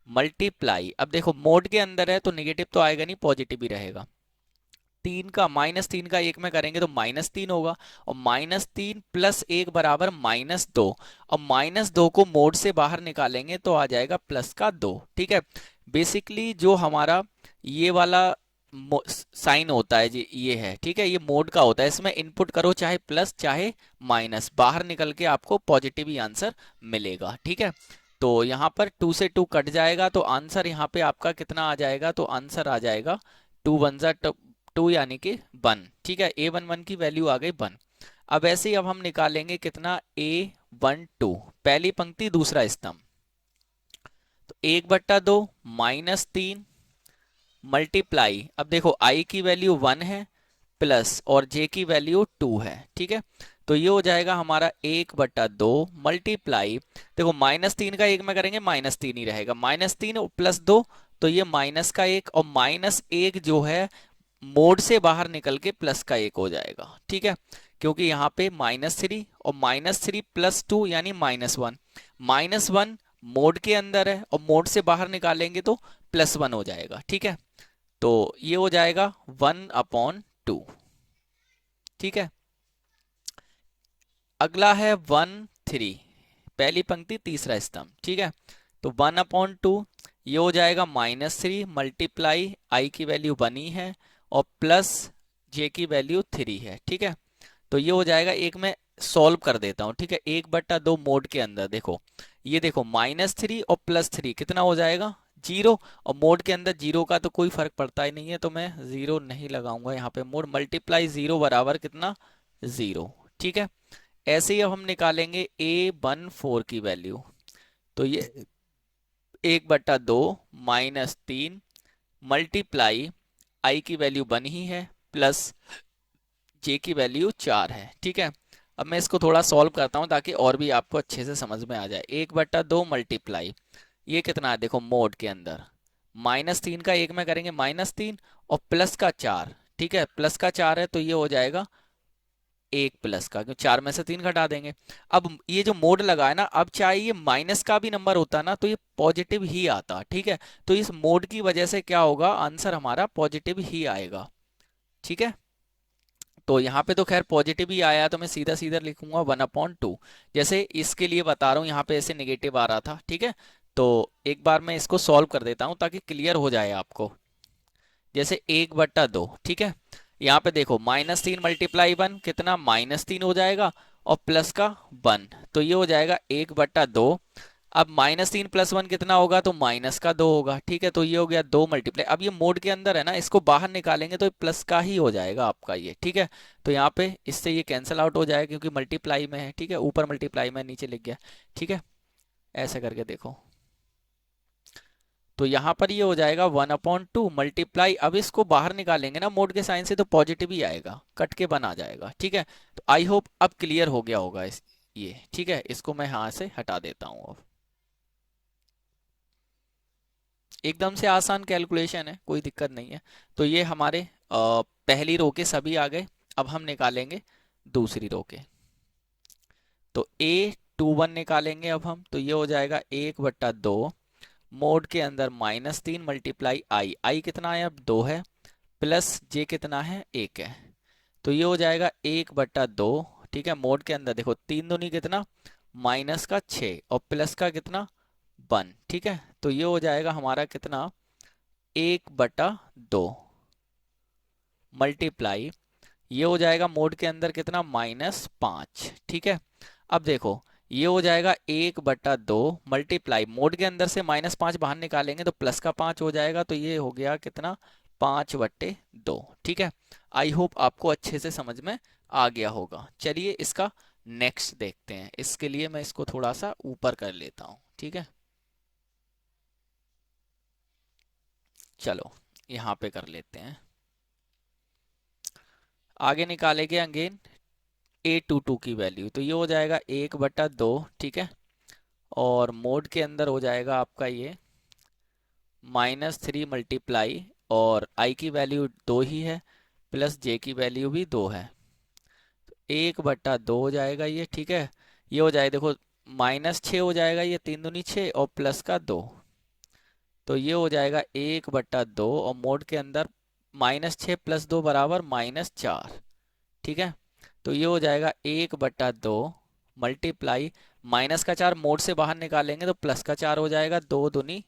मल्टीप्लाई, अब देखो मोड के अंदर है तो नेगेटिव तो आएगा नहीं, पॉजिटिव ही रहेगा। 3 का 1 में करेंगे तो -3 होगा, और -3 प्लस 1 बराबर -2, और -2 को मोड से बाहर निकालेंगे तो आ जाएगा +2। ठीक है, बेसिकली जो हमारा ये वाला साइन होता है जी, ये है। ठीक है, ये मोड का होता है, इसमें इनपुट करो चाहे प्लस चाहे माइनस, बाहर निकल के आपको पॉजिटिव ही आंसर मिलेगा। ठीक है, तो यहाँ पर 2 से 2 कट जाएगा, तो आंसर यहाँ पे आपका कितना आ जाएगा, तो आंसर आ जाएगा 2 1 2 यानी कि 1। ठीक है, A11 की वैल्यू आ गई 1। अब ऐसे ही अब हम निकालेंगे कितना A12 पहली पंक्ति दूसरा स्तंभ, तो 1/2 -3 मल्टीप्लाई, अब देखो I की वैल्यू 1 है प्लस और J की वैल्यू 2 है। ठीक है, तो ये हो जाएगा हमारा 1/2 मल्टीप्लाई, देखो -3 का 1 में करेंगे -3 ही रहेगा, -3 और +2, तो ये -1 और -1 जो है मोड से बाहर निकल के +1 हो जाएगा। ठीक है, क्योंकि यहाँ पे -3 और -3 +2 यानी -1, -1 मोड के अंदर है और मोड से बाहर निकालेंगे तो +1 हो जाएगा। ठीक है, तो ये हो जाएगा 1/2। ठीक है, अगला है 1 3 पहली पंक्ति तीसरा स्तंभ। ठीक है, तो 1/2 ये हो जाएगा -3 मल्टीप्लाई I की वैल्यू 1 ही है और प्लस J की वैल्यू 3 है। ठीक है, तो ये हो जाएगा, एक मैं सॉल्व कर देता हूं। ठीक है, 1/2 मोड के अंदर देखो, ये देखो -3 और +3 कितना हो जाएगा 0, और मोड के अंदर 0 का तो कोई फर्क पड़ता ही नहीं है, तो मैं 0 नहीं लगाऊंगा यहाँ पे। मोड मल्टीप्लाई 0 बराबर कितना 0। ठीक है, ऐसे ही अब हम निकालेंगे A14 की वैल्यू, तो ये 1/2 -3 मल्टीप्लाई I की वैल्यू 1 ही है प्लस J की वैल्यू 4 है। ठीक है, अब मैं इसको थोड़ा सॉल्व करता हूं ताकि और भी आपको अच्छे से समझ में आ जाए। 1/2 मल्टीप्लाई, ये कितना है देखो मोड के अंदर, -3 का 1 में करेंगे -3 और प्लस का 4। ठीक है, प्लस का 4 है तो ये हो जाएगा 1 प्लस का, क्योंकि 4 में से 3 घटा देंगे। अब ये जो मोड लगा है ना, अब चाहे ये माइनस का भी नंबर होता ना तो ये पॉजिटिव ही आता। ठीक है, तो इस मोड की वजह से क्या होगा, आंसर हमारा पॉजिटिव ही आएगा। ठीक है, तो यहाँ पे तो खैर पॉजिटिव ही आया, तो मैं सीधा सीधा लिखूंगा 1/2। जैसे इसके लिए बता रहा हूँ, यहाँ पे ऐसे नेगेटिव आ रहा था, ठीक है। तो एक बार मैं इसको सॉल्व कर देता हूँ ताकि क्लियर हो जाए आपको। जैसे 1/2, ठीक है। यहाँ पे देखो -3 मल्टीप्लाई 1 कितना, -3 हो जाएगा, और प्लस का 1, तो ये हो जाएगा 1/2। अब -3 + 1 कितना होगा, तो -2 होगा, ठीक है। तो ये हो गया 2 मल्टीप्लाई, अब ये मोड के अंदर है ना, इसको बाहर निकालेंगे तो प्लस का ही हो जाएगा आपका ये, ठीक है। तो यहाँ पे इससे ये कैंसिल आउट हो जाएगा क्योंकि मल्टीप्लाई में है, ठीक है। ऊपर मल्टीप्लाई में, नीचे लिख गया, ठीक है। ऐसे करके देखो, तो यहाँ पर ये हो जाएगा 1/2 मल्टीप्लाई, अब इसको बाहर निकालेंगे ना मोड के साइन से तो पॉजिटिव ही आएगा, कट के 1 आ जाएगा, ठीक है। तो आई होप अब क्लियर हो गया होगा ये, ठीक है। इसको मैं यहाँ से हटा देता हूँ अब। एकदम से आसान कैलकुलेशन है, कोई दिक्कत नहीं है। तो ये हमारे पहली रो के सभी आ गए। अब हम निकालेंगे दूसरी रो के। तो A21 निकालेंगे अब हम, तो ये हो जाएगा 1/2 मोड के अंदर -3 मल्टीप्लाई आई कितना है, अब 2 है, प्लस जे कितना है, 1 है। तो ये हो जाएगा 1/2, ठीक है। मोड के अंदर देखो 3 दूनी कितना, -6 और प्लस का कितना 1, ठीक है। तो ये हो जाएगा हमारा कितना, 1/2 मल्टीप्लाई, ये हो जाएगा मोड के अंदर कितना, -5, ठीक है। अब देखो ये हो जाएगा 1/2 मल्टीप्लाई, मोड के अंदर से -5 बाहर निकालेंगे तो प्लस का 5 हो जाएगा, तो ये हो गया कितना, 5/2, ठीक है। आई होप आपको अच्छे से समझ में आ गया होगा। चलिए इसका नेक्स्ट देखते हैं। इसके लिए मैं इसको थोड़ा सा ऊपर कर लेता हूँ, ठीक है। चलो यहाँ पे कर लेते हैं। आगे निकालेंगे अगेन A22 की वैल्यू, तो ये हो जाएगा 1/2, ठीक है। और मोड के अंदर हो जाएगा आपका ये -3 मल्टीप्लाई, और आई की वैल्यू 2 ही है, प्लस जे की वैल्यू भी 2 है, 1/2 हो जाएगा ये, ठीक है। ये हो जाएगा देखो -6 हो जाएगा, ये 3 दूनी 6 और प्लस का 2, तो ये हो जाएगा 1/2, और मोड के अंदर -6 + 2 बराबर -4, ठीक है। तो ये हो जाएगा 1/2 मल्टीप्लाई, -4 मोड से बाहर निकालेंगे तो प्लस का 4 हो जाएगा, 2 दूनी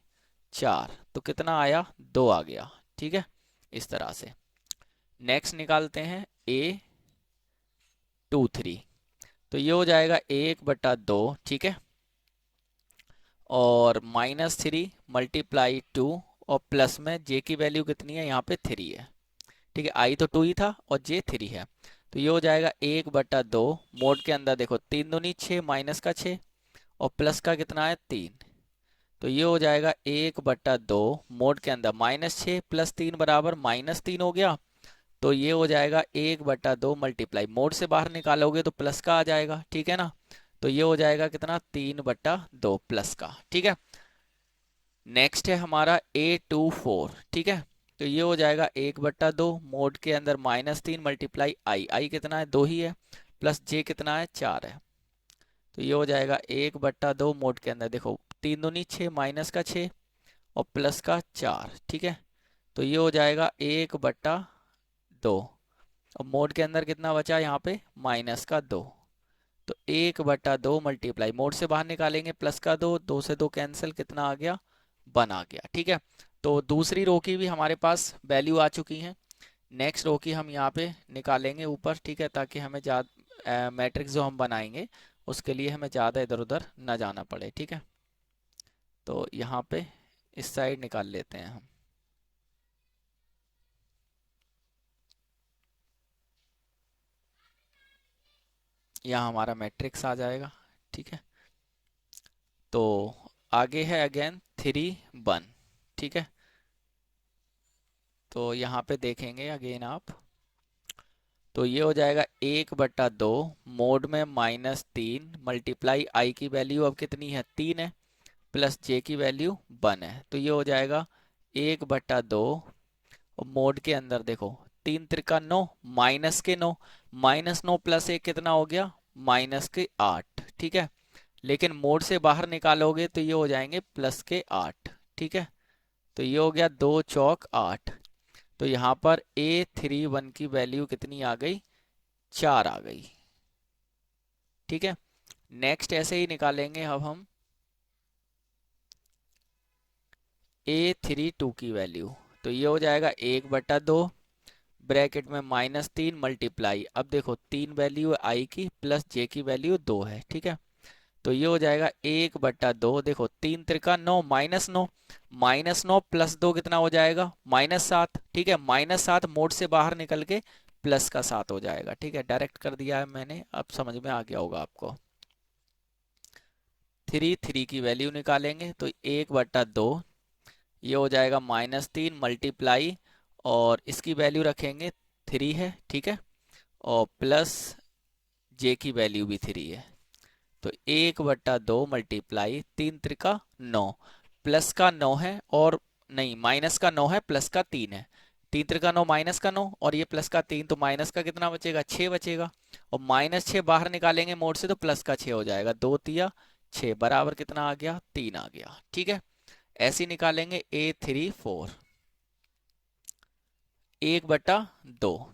4, तो कितना आया, 2 आ गया, ठीक है। इस तरह से नेक्स्ट निकालते हैं A23, तो ये हो जाएगा 1/2, ठीक है। और -3 मल्टीप्लाई 2, और प्लस में जे की वैल्यू कितनी है, यहाँ पे 3 है, ठीक है। आई तो 2 ही था और जे 3 है, तो ये हो जाएगा 1/2 मोड के अंदर देखो 3 दूनी 6 माइनस का 6 और प्लस का कितना है 3, तो ये हो जाएगा 1/2 मोड के अंदर -6 + 3 बराबर -3 हो गया, तो ये हो जाएगा 1/2 मल्टीप्लाई, मोड से बाहर निकालोगे तो प्लस का आ जाएगा, ठीक है ना। तो ये हो जाएगा कितना, 3/2 प्लस का, ठीक है। नेक्स्ट है हमारा A24, ठीक है। तो ये हो जाएगा 1/2 मोड के अंदर -3 मल्टीप्लाई आई कितना है, 2 ही है, प्लस जे कितना है, 4 है। तो ये हो जाएगा 1/2 मोड के अंदर देखो 3 दूनी 6 माइनस का 6 और प्लस का 4, ठीक है। तो ये हो जाएगा 1/2, और मोड के अंदर कितना बचा यहाँ पे, -2, तो 1/2 मल्टीप्लाई, मोड से बाहर निकालेंगे प्लस का 2, 2 से 2 कैंसिल, कितना आ गया, 1 आ गया, ठीक है। तो दूसरी रो की भी हमारे पास वैल्यू आ चुकी है। नेक्स्ट रो की हम यहाँ पे निकालेंगे ऊपर, ठीक है, ताकि हमें ज़्यादा मैट्रिक्स जो हम बनाएंगे उसके लिए हमें ज़्यादा इधर उधर ना जाना पड़े, ठीक है। तो यहाँ पे इस साइड निकाल लेते हैं हम। यहाँ हमारा मैट्रिक्स आ जाएगा, ठीक है। तो आगे है अगेन 3 1, ठीक है। तो यहाँ पे देखेंगे अगेन आप, तो ये हो जाएगा 1/2 मोड में -3 मल्टीप्लाई आई की वैल्यू अब कितनी है, 3 है, प्लस जे की वैल्यू 1 है, तो ये हो जाएगा 1/2, और मोड के अंदर देखो 3 त्रिका 9 माइनस के 9, -9 + 1 कितना हो गया, -8, ठीक है। लेकिन मोड से बाहर निकालोगे तो ये हो जाएंगे +8, ठीक है। तो ये हो गया 2 चौक 8, तो यहाँ पर A31 की वैल्यू कितनी आ गई, 4 आ गई। ठीक है, नेक्स्ट ऐसे ही निकालेंगे अब हम A32 की वैल्यू। तो ये हो जाएगा 1/2 ब्रैकेट में -3 मल्टीप्लाई, अब देखो 3 वैल्यू है आई की प्लस जे की वैल्यू 2 है। ठीक है, तो ये हो जाएगा 1/2, देखो 3 त्रिका 9 -9, -9 प्लस 2 कितना हो जाएगा -7। ठीक है, -7 मोड से बाहर निकल के प्लस का 7 हो जाएगा। ठीक है, डायरेक्ट कर दिया है मैंने, अब समझ में आ गया होगा आपको। 3 की वैल्यू निकालेंगे तो 1/2, ये हो जाएगा -3 मल्टीप्लाई, और इसकी वैल्यू रखेंगे 3 है। ठीक है, और प्लस जे की वैल्यू भी 3 है। तो 1/2 मल्टीप्लाई 3 त्रिका 9, प्लस का 9 है और नहीं माइनस का 9 है, प्लस का 3 है। 3 त्रिका 9 माइनस का 9 और ये प्लस का 3, तो माइनस का कितना बचेगा 6 बचेगा, और -6 बाहर निकालेंगे मोड से तो प्लस का 6 हो जाएगा। 2 तिया 6 बराबर कितना आ गया 3 आ गया। ठीक है, ऐसे निकालेंगे A34 1/2,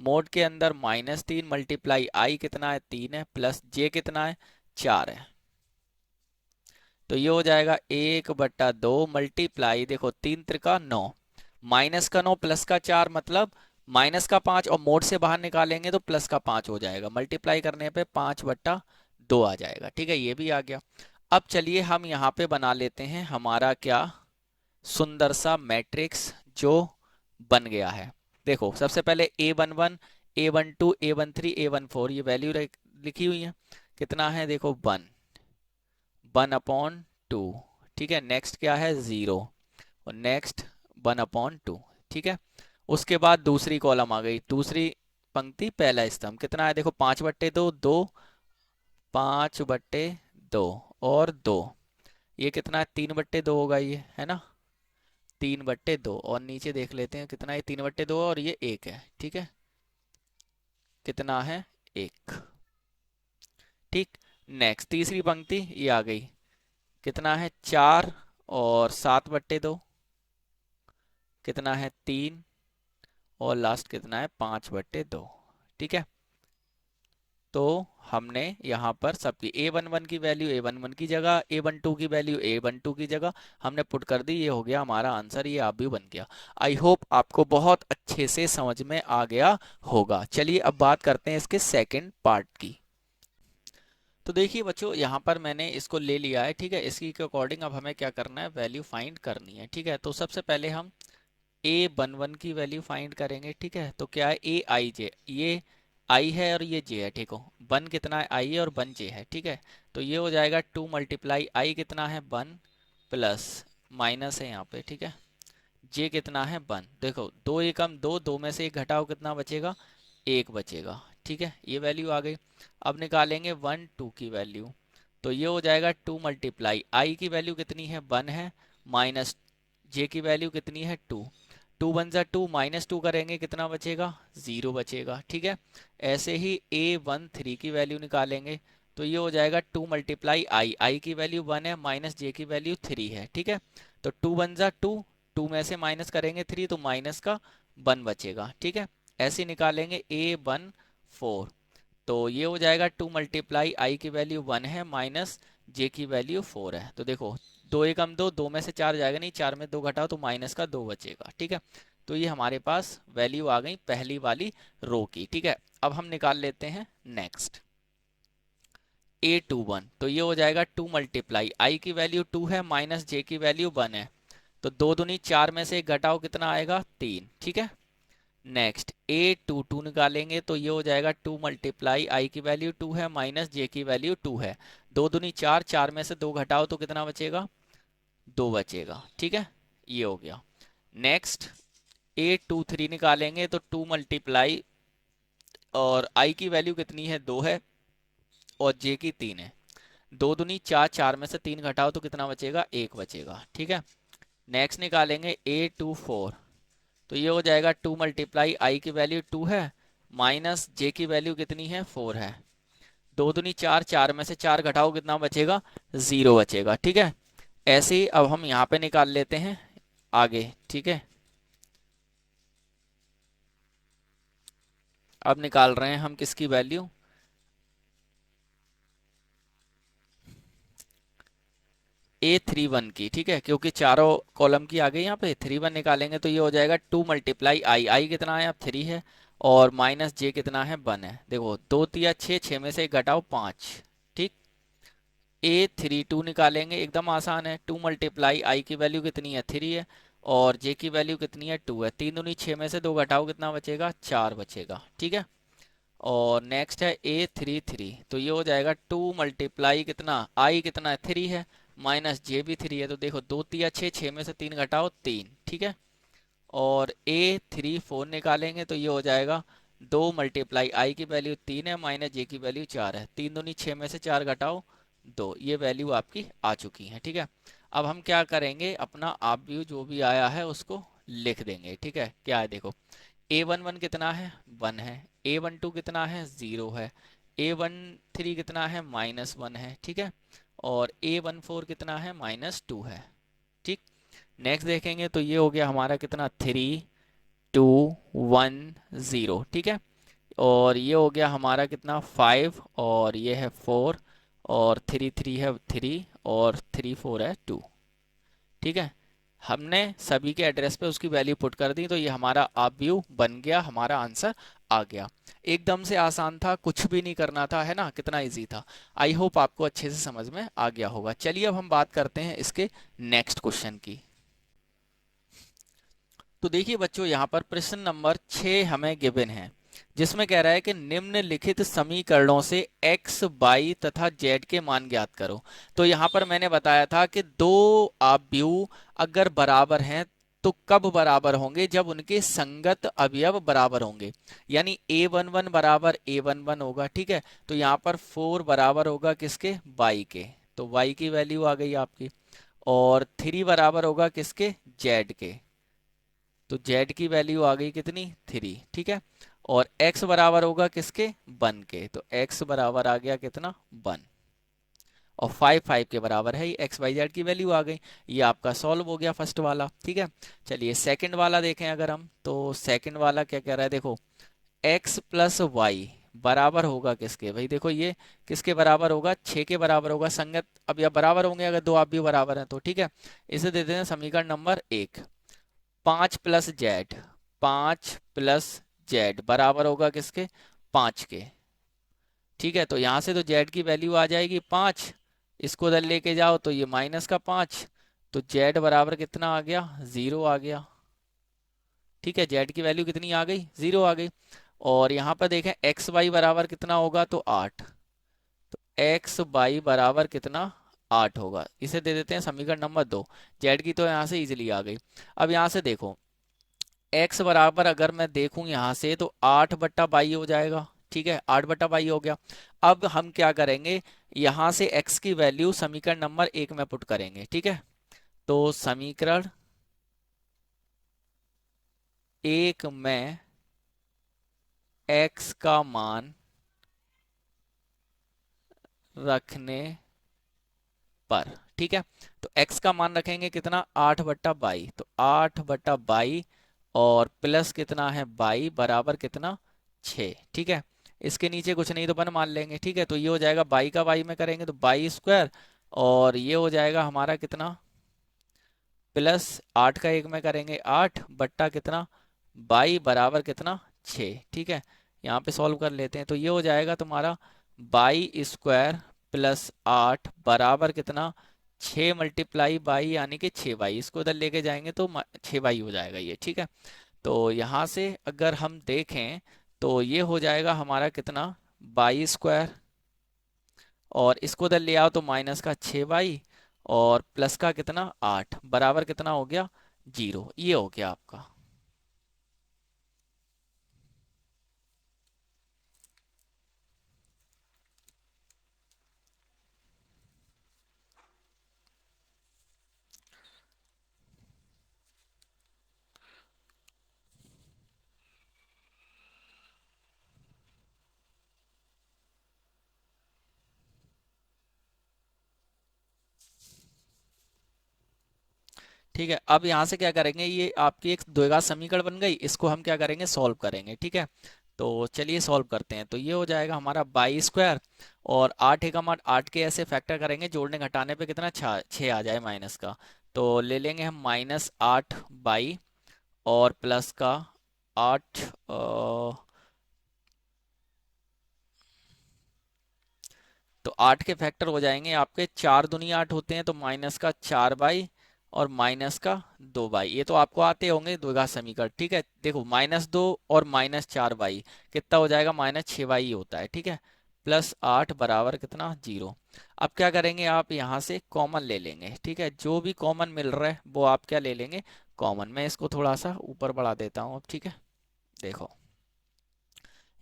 मोड के अंदर -3 मल्टीप्लाई आई कितना है 3 है, प्लस जे कितना है 4 है। तो ये हो जाएगा 1/2 मल्टीप्लाई, देखो 3 त्रिका 9, माइनस का 9 प्लस का 4 मतलब माइनस का 5, और मोड से बाहर निकालेंगे तो प्लस का 5 हो जाएगा। मल्टीप्लाई करने पे 5/2 आ जाएगा। ठीक है, ये भी आ गया। अब चलिए हम यहाँ पे बना लेते हैं हमारा क्या सुंदर सा मैट्रिक्स जो बन गया है। देखो सबसे पहले A11 A12 A13 A14 ये वैल्यू लिखी हुई है। कितना है देखो 1/2। ठीक है, नेक्स्ट क्या है 0, और नेक्स्ट 1/2। ठीक है, उसके बाद दूसरी कॉलम आ गई, दूसरी पंक्ति पहला स्तंभ कितना है देखो 5/2 2, 5/2 और 2, ये कितना है 3/2 होगा, ये है ना 3/2, और नीचे देख लेते हैं कितना है 3/2 और ये 1 है। ठीक है, कितना है 1। ठीक, नेक्स्ट तीसरी पंक्ति ये आ गई, कितना है 4 और 7/2, कितना है 3, और लास्ट कितना है 5/2। ठीक है, तो हमने यहाँ पर सबकी A11 की वैल्यू A11 की जगह, A12 की वैल्यू A12 की जगह हमने पुट कर दी। ये हो गया हमारा आंसर, ये आप भी बन गया। आई होप आपको बहुत अच्छे से समझ में आ गया होगा। चलिए अब बात करते हैं इसके सेकंड पार्ट की। तो देखिए बच्चों, यहाँ पर मैंने इसको ले लिया है। ठीक है, इसकी के अकॉर्डिंग अब हमें क्या करना है, वैल्यू फाइंड करनी है। ठीक है, तो सबसे पहले हम A11 की वैल्यू फाइंड करेंगे। ठीक है, तो क्या है AIJ, ये आई है और ये जे है। ठीक हो, 1 कितना है आई है और 1 जे है। ठीक है, तो ये हो जाएगा 2 मल्टीप्लाई आई कितना है 1 प्लस माइनस है यहाँ पे। ठीक है, जे कितना है 1, देखो 2 एकम 2, 2 में से 1 घटाओ कितना बचेगा 1 बचेगा। ठीक है, ये वैल्यू आ गई। अब निकालेंगे 1 2 की वैल्यू, तो ये हो जाएगा 2 मल्टीप्लाई आई की वैल्यू कितनी है 1 है, माइनस जे की वैल्यू कितनी है 2, 2 1 जा 2, -2 करेंगे कितना बचेगा 0 बचेगा। ठीक है, ऐसे ही A13 की वैल्यू निकालेंगे, तो ये हो जाएगा 2 मल्टीप्लाई आई की वैल्यू 1 है, माइनस जे की वैल्यू 3 है। ठीक है, तो 2 1 जा 2, 2 में से माइनस करेंगे 3 तो माइनस का 1 बचेगा। ठीक है, ऐसे निकालेंगे A14, तो ये हो जाएगा 2 मल्टीप्लाई आई की वैल्यू 1 है, माइनस जे की वैल्यू 4 है। तो देखो 2 एकम 2, 2 में से 4 जाएगा नहीं, 4 में 2 घटाओ तो माइनस का 2 बचेगा। ठीक है, तो ये हमारे पास वैल्यू आ गई पहली वाली रो की। ठीक है, अब हम निकाल लेते हैं नेक्स्ट A21, तो ये हो जाएगा 2 मल्टीप्लाई आई की वैल्यू 2 है, माइनस जे की वैल्यू 1 है, तो 2 दूनी 4 में से 1 घटाओ कितना आएगा 3। ठीक है, नेक्स्ट A22 निकालेंगे, तो ये हो जाएगा 2 मल्टीप्लाई आई की वैल्यू 2 है, माइनस जे की वैल्यू 2 है, 2 दूनी 4, 4 में से 2 घटाओ तो कितना बचेगा 2 बचेगा। ठीक है, ये हो गया। नेक्स्ट A23 निकालेंगे, तो 2 मल्टीप्लाई और आई की वैल्यू कितनी है 2 है, और जे की 3 है, 2 दूनी 4, 4 में से 3 घटाओ तो कितना बचेगा 1 बचेगा। ठीक है, नेक्स्ट निकालेंगे A24, तो ये हो जाएगा 2 मल्टीप्लाई आई की वैल्यू 2 है, माइनस जे की वैल्यू कितनी है 4 है, 2 दूनी 4, 4 में से 4 घटाओ कितना बचेगा 0 बचेगा। ठीक है, ऐसे ही अब हम यहाँ पे निकाल लेते हैं आगे। ठीक है, अब निकाल रहे हैं हम किसकी वैल्यू, A31 की, ठीक है, क्योंकि चारों कॉलम की आ गई यहाँ पे। 31 निकालेंगे तो ये हो जाएगा 2 × I कितना है, अब 3 है, और माइनस जे कितना है, 1 है। देखो 2 × 3 = 6, 6 में से 1 घटाओ 5, ठीक। A32 निकालेंगे, एकदम आसान है। 2 × I की वैल्यू कितनी है, 3 है, और जे की वैल्यू कितनी है, 2 है। 3 दूनी 6 में से 2 घटाओ कितना बचेगा, 4 बचेगा, ठीक है। और नेक्स्ट है A33, तो ये हो जाएगा 2 × कितना, I कितना है, 3 है, माइनस जे भी 3 है। तो देखो 2 × 3 = 6, 6 में से 3 घटाओ 3, ठीक है। और A34 निकालेंगे तो ये हो जाएगा 2 × I की वैल्यू 3 है, माइनस जे की वैल्यू 4 है। 3 दूनी 6 में से 4 घटाओ 2, ये वैल्यू आपकी आ चुकी है, ठीक है। अब हम क्या करेंगे, अपना आप व्यू जो भी आया है उसको लिख देंगे, ठीक है। क्या है देखो, A11 कितना है, 1 है। A12 कितना है, 0 है। A13 कितना है, -1 है, ठीक है। और A14 कितना है, -2 है, ठीक। नेक्स्ट देखेंगे तो ये हो गया हमारा कितना, 3 2 1 0, ठीक है। और ये हो गया हमारा कितना, 5, और ये है 4, और 3 3 है 3, और 3 4 है 2, ठीक है। हमने सभी के एड्रेस पे उसकी वैल्यू पुट कर दी, तो ये हमारा आप व्यू बन गया, हमारा आंसर आ गया। एकदम से आसान था, कुछ भी नहीं करना था, है ना, कितना इजी था। आई होप आपको अच्छे से समझ में आ गया होगा। चलिए अब हम बात करते हैं इसके नेक्स्ट क्वेश्चन की। तो देखिए बच्चों, यहाँ पर प्रश्न नंबर 6 हमें गिवन है, जिसमें कह रहा है कि निम्नलिखित समीकरणों से x, y तथा z के मान ज्ञात करो। तो यहाँ पर मैंने बताया था कि दो आव्यूह अगर बराबर हैं तो कब बराबर होंगे, जब उनके संगत अवयव बराबर होंगे। यानी A11 बराबर A11 होगा, ठीक है। तो यहाँ पर 4 बराबर होगा किसके, y के, तो y की वैल्यू आ गई आपकी। और 3 बराबर होगा किसके, z के, तो z की वैल्यू आ गई कितनी, 3, ठीक है। और x बराबर होगा किसके, 1 के, तो x बराबर आ गया कितना, 1। और 5 5 के बराबर है, एक्स वाई जेड की वैल्यू आ गई। ये आपका सॉल्व हो गया फर्स्ट वाला, ठीक है। चलिए सेकंड वाला देखें अगर हम, तो सेकंड वाला क्या कह रहा है, देखो x प्लस वाई बराबर होगा किसके, भाई देखो ये किसके बराबर होगा, 6 के बराबर होगा। संगत अब या बराबर होंगे अगर दो आप भी बराबर हैं तो, ठीक है। इसे देते हैं समीकरण number 1। 5 plus Z, 5 plus z बराबर होगा किसके, 5 के, ठीक है। तो यहां से तो जेड की वैल्यू आ जाएगी 5, इसको उधर लेके जाओ तो ये -5, तो जेड बराबर कितना आ गया, 0 आ गया, ठीक है। जेड की वैल्यू कितनी आ गई, 0 आ गई। और यहाँ पर देखें एक्स वाई बराबर कितना होगा, तो 8, तो एक्स वाई बराबर कितना, 8 होगा। इसे दे देते हैं समीकरण नंबर 2। जेड की तो यहाँ से इजिली आ गई। अब यहाँ से देखो x बराबर अगर मैं देखूं यहाँ से तो 8/22 हो जाएगा, ठीक है। 8/22 हो गया। अब हम क्या करेंगे, यहाँ से x की वैल्यू समीकरण नंबर 1 में पुट करेंगे, ठीक है। तो समीकरण 1 में x का मान रखने पर, ठीक है। तो x का मान रखेंगे कितना, 8/22, तो 8/22 और प्लस कितना है 22 बराबर कितना, 6, ठीक है। इसके नीचे कुछ नहीं तो 1 मान लेंगे, ठीक है। तो ये हो जाएगा 22 का 22 में करेंगे तो 22², और ये हो जाएगा हमारा कितना, प्लस 8 का 1 में करेंगे 8 बट्टा कितना, 22 बराबर कितना, 6, ठीक है। यहाँ पे सॉल्व कर लेते हैं तो ये हो जाएगा तुम्हारा 22² प्लस 8 बराबर कितना, 6 × 22 यानी कि 6y, इसको उधर लेके जाएंगे तो 6y हो जाएगा ये, ठीक है। तो यहाँ से अगर हम देखें तो ये हो जाएगा हमारा कितना, 22², और इसको उधर ले आओ तो माइनस का 6y, और प्लस का कितना 8 बराबर कितना हो गया, 0। ये हो गया आपका। ठीक है। अब यहाँ से क्या करेंगे, ये आपकी एक द्विघात समीकरण बन गई, इसको हम क्या करेंगे, सॉल्व करेंगे, ठीक है। तो चलिए सॉल्व करते हैं। तो ये हो जाएगा हमारा 22 स्क्वायर, और 8 एकम 8 के ऐसे फैक्टर करेंगे, जोड़ने घटाने पे कितना 6 आ जाए माइनस का। तो ले लेंगे हम -8 बाई और प्लस का 8, तो 8 के फैक्टर हो जाएंगे आपके 4 दूनी 8 होते हैं, तो माइनस का 4 बाई और माइनस का 2 बाई। ये तो आपको आते होंगे द्विघात समीकरण। ठीक है, देखो -2 और -4 बाई कितना हो जाएगा, -6 बाई होता है। ठीक है, +8 बराबर कितना 0। अब क्या करेंगे, आप यहाँ से कॉमन ले लेंगे। ठीक है, जो भी कॉमन मिल रहा है वो आप क्या ले लेंगे, कॉमन। मैं इसको थोड़ा सा ऊपर बढ़ा देता हूँ अब। ठीक है, देखो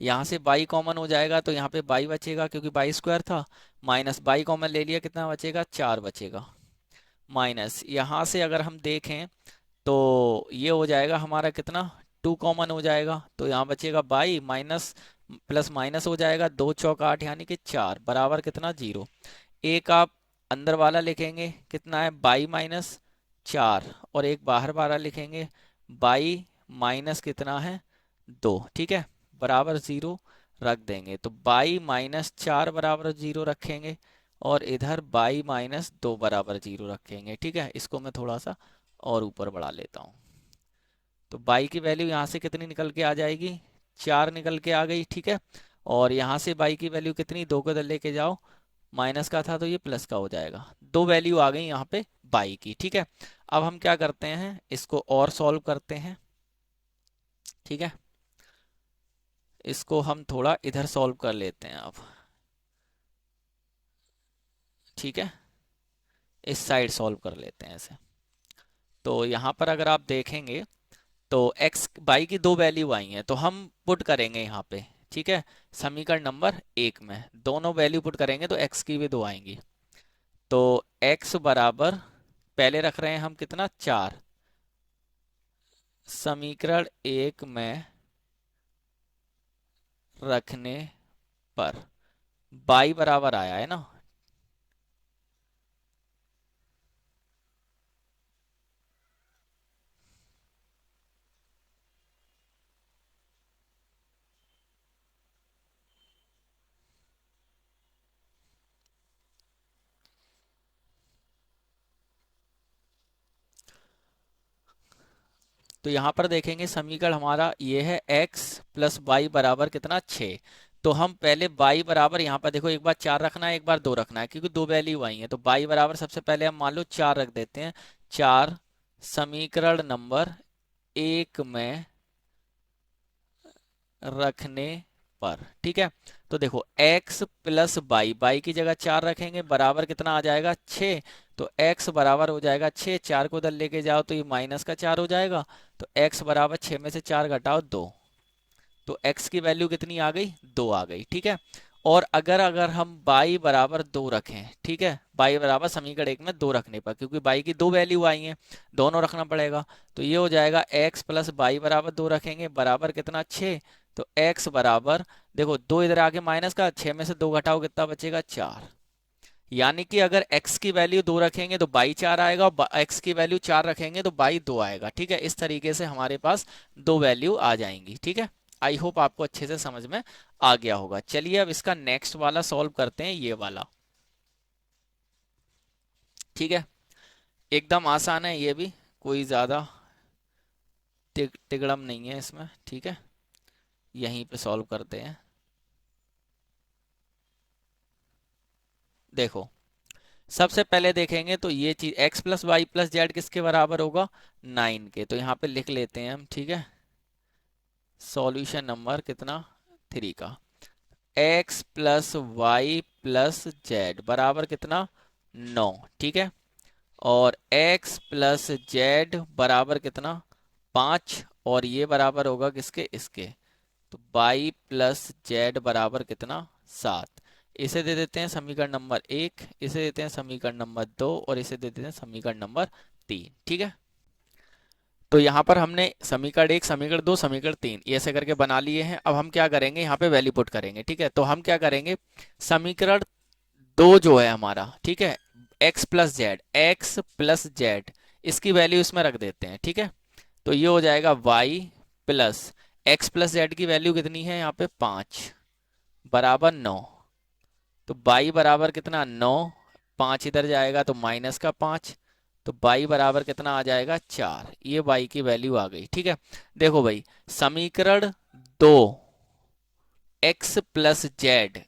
यहाँ से बाई कॉमन हो जाएगा, तो यहाँ पे बाई बचेगा क्योंकि बाई स्क्वायर था। माइनस बाई कॉमन ले लिया, कितना बचेगा 4 बचेगा। माइनस यहाँ से अगर हम देखें तो ये हो जाएगा हमारा कितना 2 कॉमन हो जाएगा, तो यहाँ बचेगा बाई, माइनस प्लस माइनस हो जाएगा, 2 चौक 8 यानी कि 4 बराबर कितना 0। एक आप अंदर वाला लिखेंगे, कितना है बाई -4, और एक बाहर वाला लिखेंगे बाई माइनस कितना है 2। ठीक है, बराबर 0 रख देंगे, तो बाई -4 बराबर 0 रखेंगे, और इधर बाई -2 बराबर 0 रखेंगे। ठीक है, इसको मैं थोड़ा सा और ऊपर बढ़ा लेता हूँ। तो बाई की वैल्यू यहाँ से कितनी निकल के आ जाएगी, 4 निकल के आ गई। ठीक है, और यहाँ से बाई की वैल्यू कितनी, 2 को इधर लेके जाओ, माइनस का था तो ये प्लस का हो जाएगा। 2 वैल्यू आ गई यहाँ पे बाई की। ठीक है, अब हम क्या करते हैं, इसको और सॉल्व करते हैं। ठीक है, इसको हम थोड़ा इधर सॉल्व कर लेते हैं अब। ठीक है, इस साइड सॉल्व कर लेते हैं ऐसे। तो यहाँ पर अगर आप देखेंगे तो x बाई की 2 वैल्यू आई हैं, तो हम पुट करेंगे यहाँ पे। ठीक है, समीकरण नंबर 1 में दोनों वैल्यू पुट करेंगे तो x की भी 2 आएंगी। तो x बराबर पहले रख रहे हैं हम कितना 4, समीकरण 1 में रखने पर बाई बराबर आया है ना। तो यहाँ पर देखेंगे समीकरण हमारा ये है x प्लस बाई बराबर कितना 6। तो हम पहले बाई बराबर, यहाँ पर देखो एक बार 4 रखना है, एक बार 2 रखना है, क्योंकि 2 वैल्यू आई है। तो बाई बराबर सबसे पहले हम मान लो 4 रख देते हैं। 4 समीकरण नंबर 1 में रखने पर। ठीक है, तो देखो x प्लस बाई, बाई की जगह 4 रखेंगे, बराबर कितना आ जाएगा 6। तो x बराबर हो जाएगा 6, 4 को उधर लेके जाओ तो ये माइनस का 4 हो जाएगा। तो x बराबर 6 में से 4 घटाओ 2, तो x की वैल्यू कितनी आ गई 2 आ गई। ठीक है, और अगर अगर हम बाई बराबर 2 रखें, ठीक है, बाई बराबर समीकरण 1 में 2 रखने पर, क्योंकि बाई की 2 वैल्यू आई हैं, दोनों रखना पड़ेगा। तो ये हो जाएगा x प्लस बाई बराबर 2 रखेंगे, बराबर कितना 6। तो x बराबर, देखो 2 इधर आके माइनस का, 6 में से 2 घटाओ कितना बचेगा 4। यानी कि अगर x की वैल्यू 2 रखेंगे तो बाई 4 आएगा, और x की वैल्यू 4 रखेंगे तो बाई 2 आएगा। ठीक है, इस तरीके से हमारे पास 2 वैल्यू आ जाएंगी। ठीक है, आई होप आपको अच्छे से समझ में आ गया होगा। चलिए अब इसका नेक्स्ट वाला सॉल्व करते हैं, ये वाला। ठीक है, एकदम आसान है ये भी, कोई ज्यादा तिगड़म नहीं है इसमें। ठीक है, यहीं पे सॉल्व करते हैं। देखो सबसे पहले देखेंगे तो ये चीज x plus y plus z किसके बराबर होगा 9 के, तो यहाँ पे लिख लेते हैं हम। ठीक है, सॉल्यूशन नंबर कितना 3 का, x plus y plus z बराबर कितना 9। ठीक है, और x प्लस जेड बराबर कितना 5, और ये बराबर होगा किसके, इसके। तो y प्लस जेड बराबर कितना 7। इसे दे देते हैं समीकरण नंबर 1, इसे देते हैं समीकरण नंबर 2, और इसे दे देते हैं समीकरण नंबर 3। ठीक है, तो यहाँ पर हमने समीकरण 1, समीकरण 2, समीकरण 3 ये ऐसे करके बना लिए हैं। अब हम क्या करेंगे, यहाँ पे वैल्यू पुट करेंगे। ठीक है, तो हम क्या करेंगे, समीकरण 2 जो है हमारा, ठीक है, x प्लस जेड, इसकी वैल्यू इसमें रख देते हैं। ठीक है, तो ये हो जाएगा y plus x plus Z की वैल्यू कितनी है यहाँ पे 5 बराबर 9, तो y बराबर कितना 9, 5 इधर जाएगा तो माइनस का 5, तो y बराबर कितना आ जाएगा 4। ये y की वैल्यू आ गई। ठीक है, देखो भाई समीकरण 2 x प्लस जेड